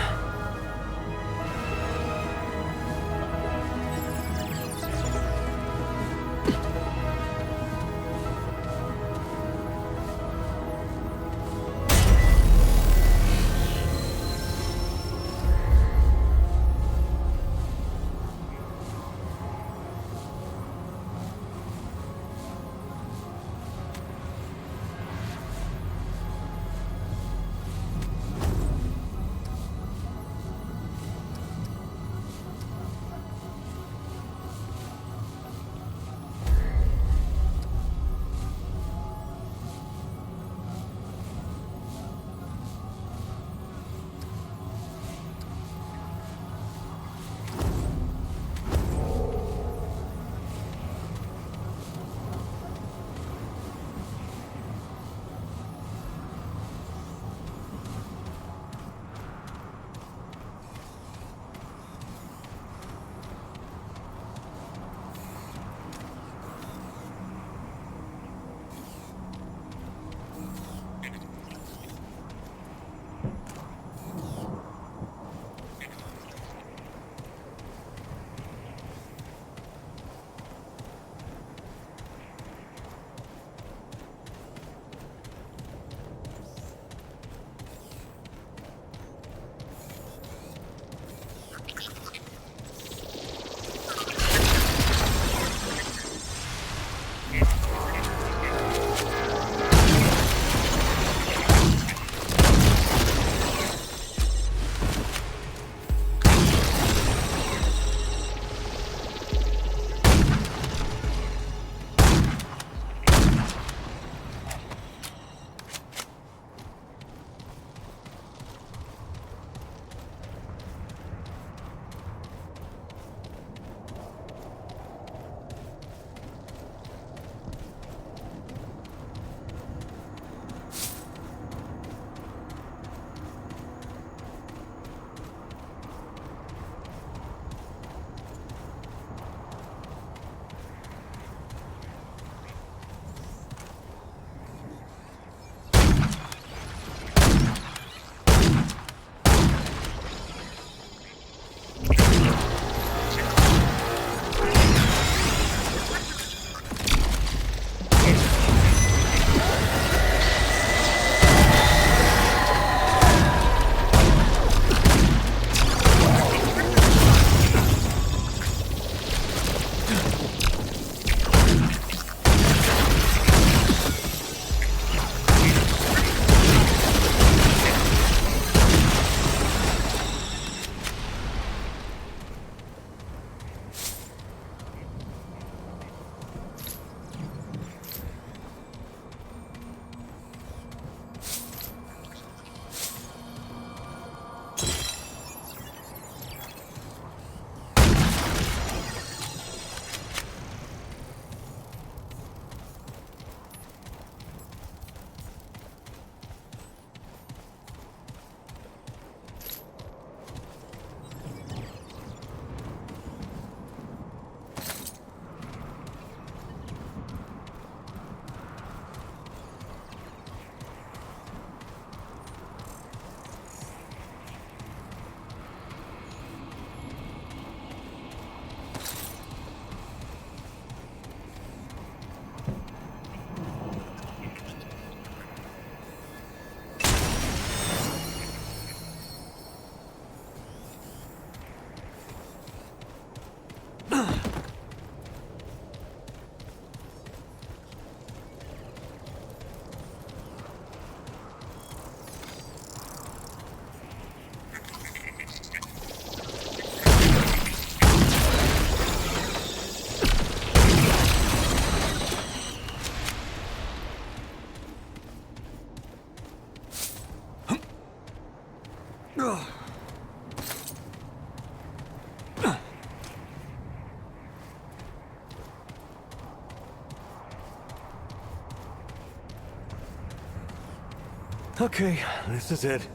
Okay, this is it.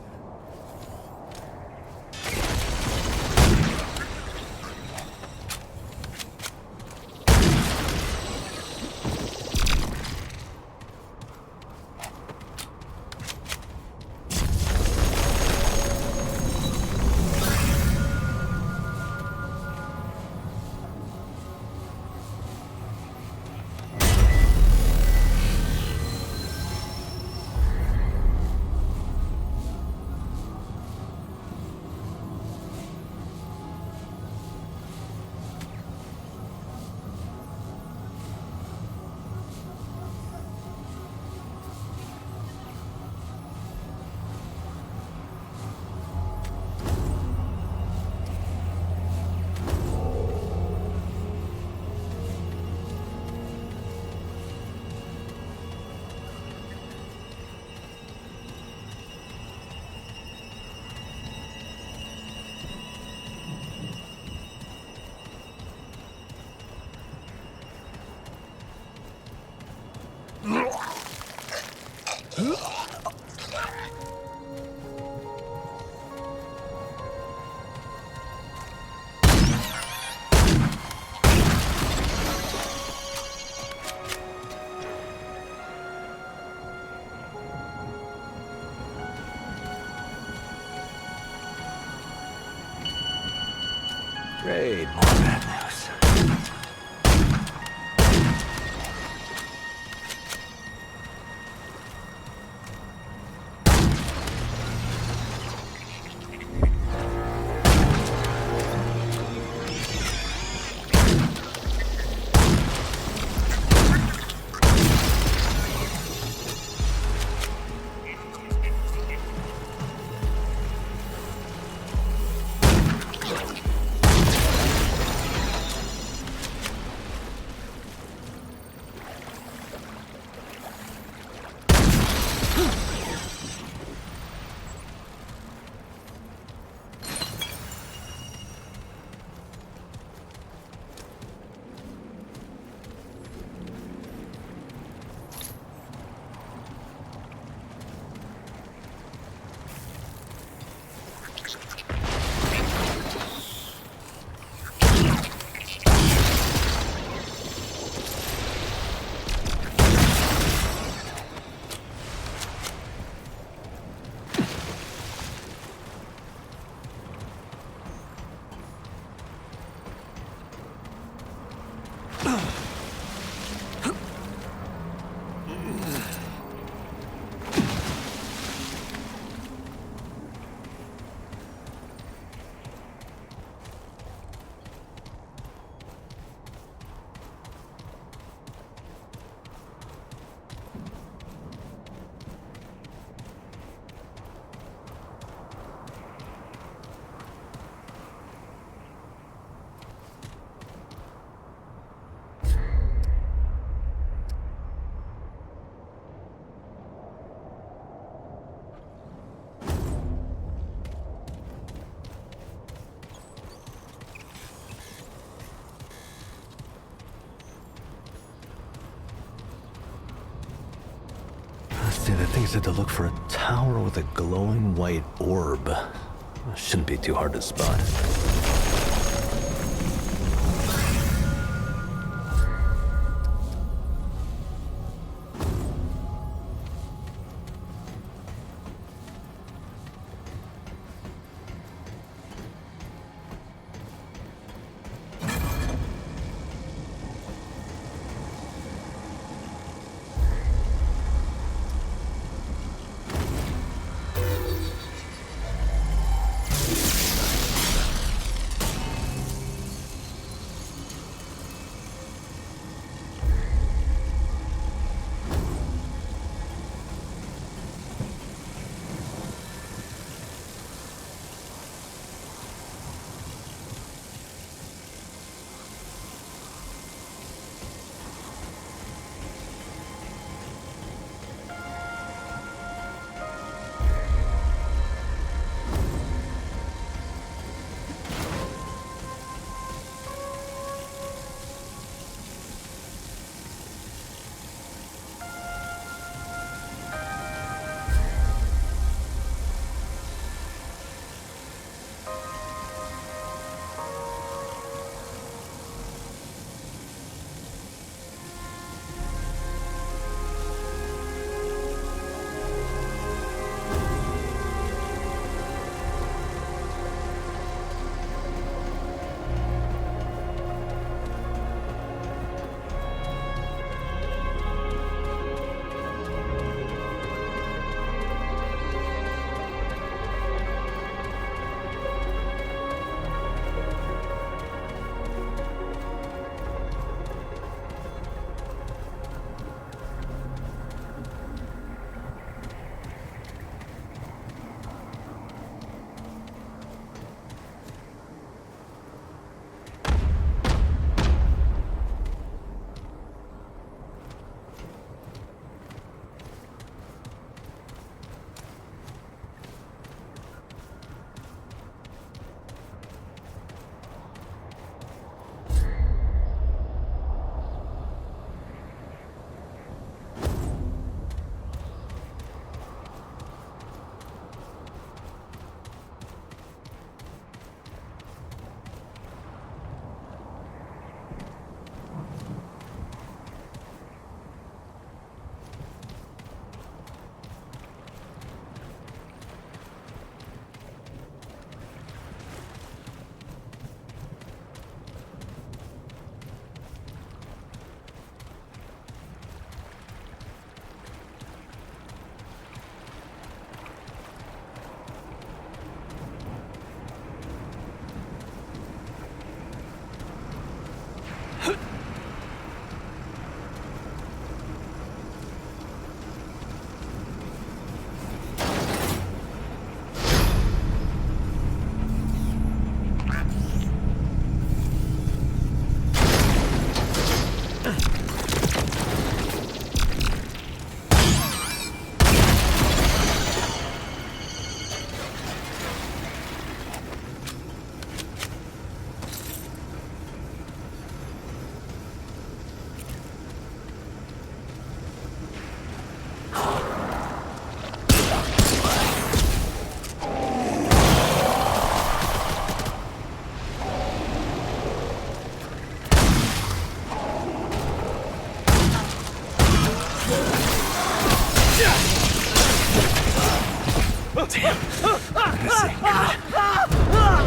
Great, more bad news. See, the thing said to look for a tower with a glowing white orb. Shouldn't be too hard to spot. Oh, damn. This ain't good.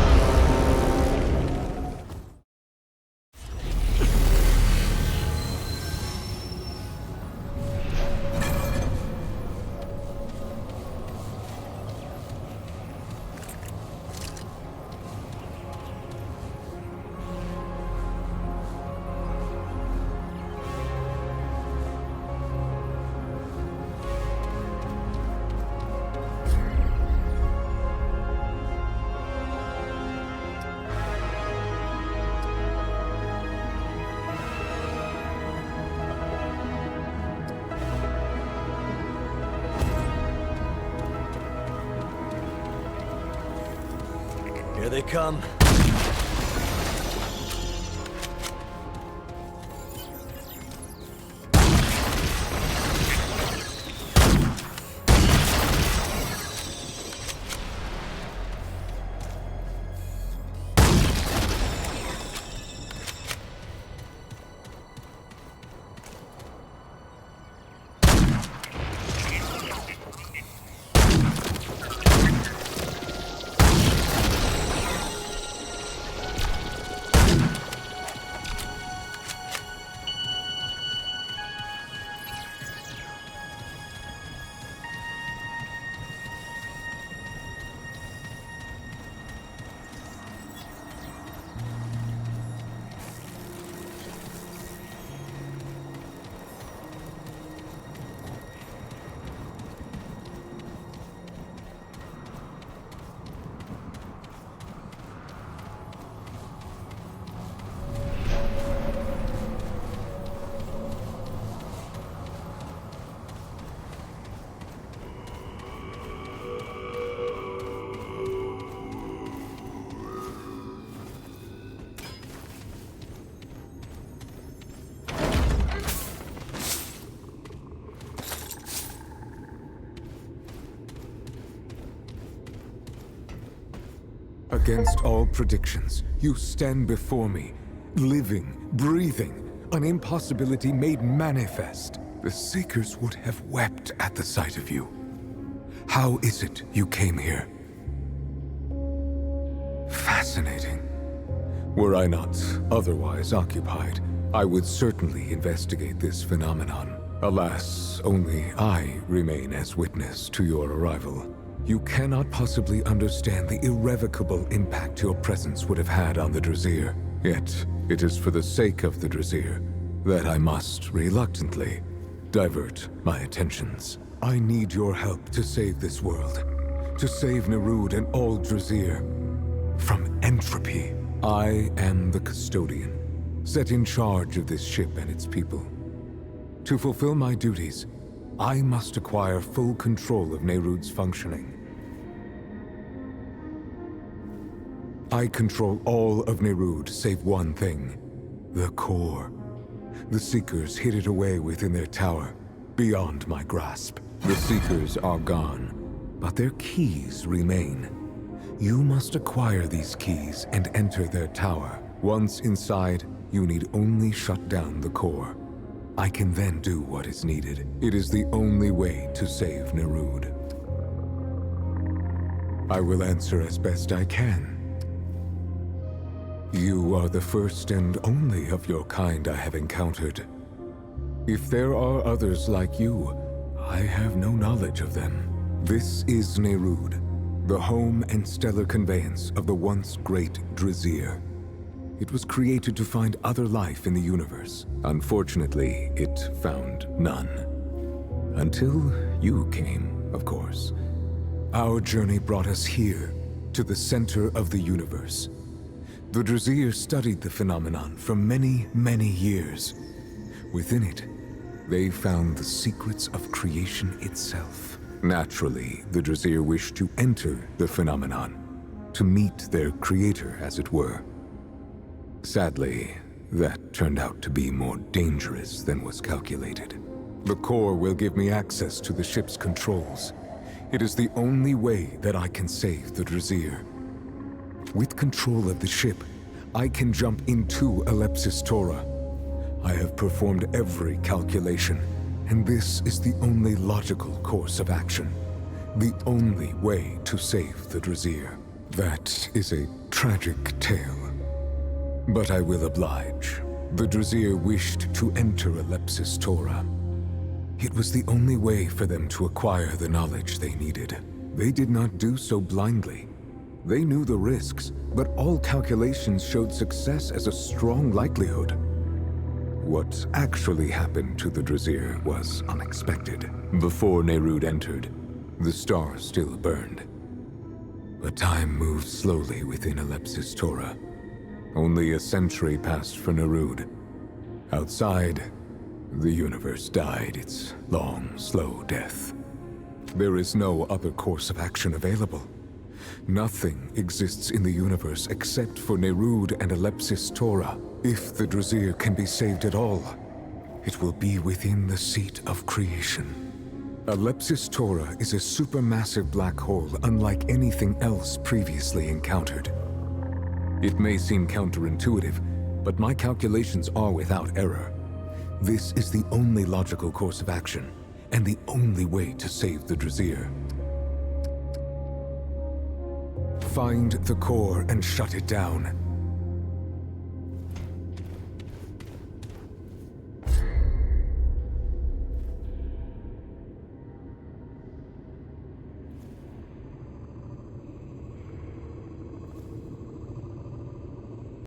Here they come. Against all predictions, you stand before me, living, breathing, an impossibility made manifest. The Seekers would have wept at the sight of you. How is it you came here? Fascinating. Were I not otherwise occupied, I would certainly investigate this phenomenon. Alas, only I remain as witness to your arrival. You cannot possibly understand the irrevocable impact your presence would have had on the Drazir. Yet, it is for the sake of the Drazir that I must, reluctantly, divert my attentions. I need your help to save this world, to save Nerud and all Drazir from entropy. I am the custodian, set in charge of this ship and its people. To fulfill my duties, I must acquire full control of Nerud's functioning. I control all of Nerud save one thing, the core. The Seekers hid it away within their tower, beyond my grasp. The Seekers are gone, but their keys remain. You must acquire these keys and enter their tower. Once inside, you need only shut down the core. I can then do what is needed. It is the only way to save Nerud. I will answer as best I can. You are the first and only of your kind I have encountered. If there are others like you, I have no knowledge of them. This is Nerud, the home and stellar conveyance of the once great Drazir. It was created to find other life in the universe. Unfortunately, it found none. Until you came, of course. Our journey brought us here, to the center of the universe. The Drazir studied the phenomenon for many, many years. Within it, they found the secrets of creation itself. Naturally, the Drazir wished to enter the phenomenon, to meet their creator, as it were. Sadly, that turned out to be more dangerous than was calculated. The core will give me access to the ship's controls. It is the only way that I can save the Drazir. With control of the ship, I can jump into Elepsis Tora. I have performed every calculation, and this is the only logical course of action. the only way to save the Drazir. That is a tragic tale. But I will oblige. The Drazir wished to enter Alepsis Torah. It was the only way for them to acquire the knowledge they needed. They did not do so blindly. They knew the risks, but all calculations showed success as a strong likelihood. What actually happened to the Drazir was unexpected. Before Nerud entered, the star still burned. But time moved slowly within Alepsis Torah. Only a century passed for Nerud. Outside, the universe died its long, slow death. There is no other course of action available. Nothing exists in the universe except for Nerud and Alepsis Torah. If the Drazir can be saved at all, it will be within the seat of creation. Alepsis Torah is a supermassive black hole unlike anything else previously encountered. It may seem counterintuitive, but my calculations are without error. This is the only logical course of action, and the only way to save the Drazir. Find the core and shut it down.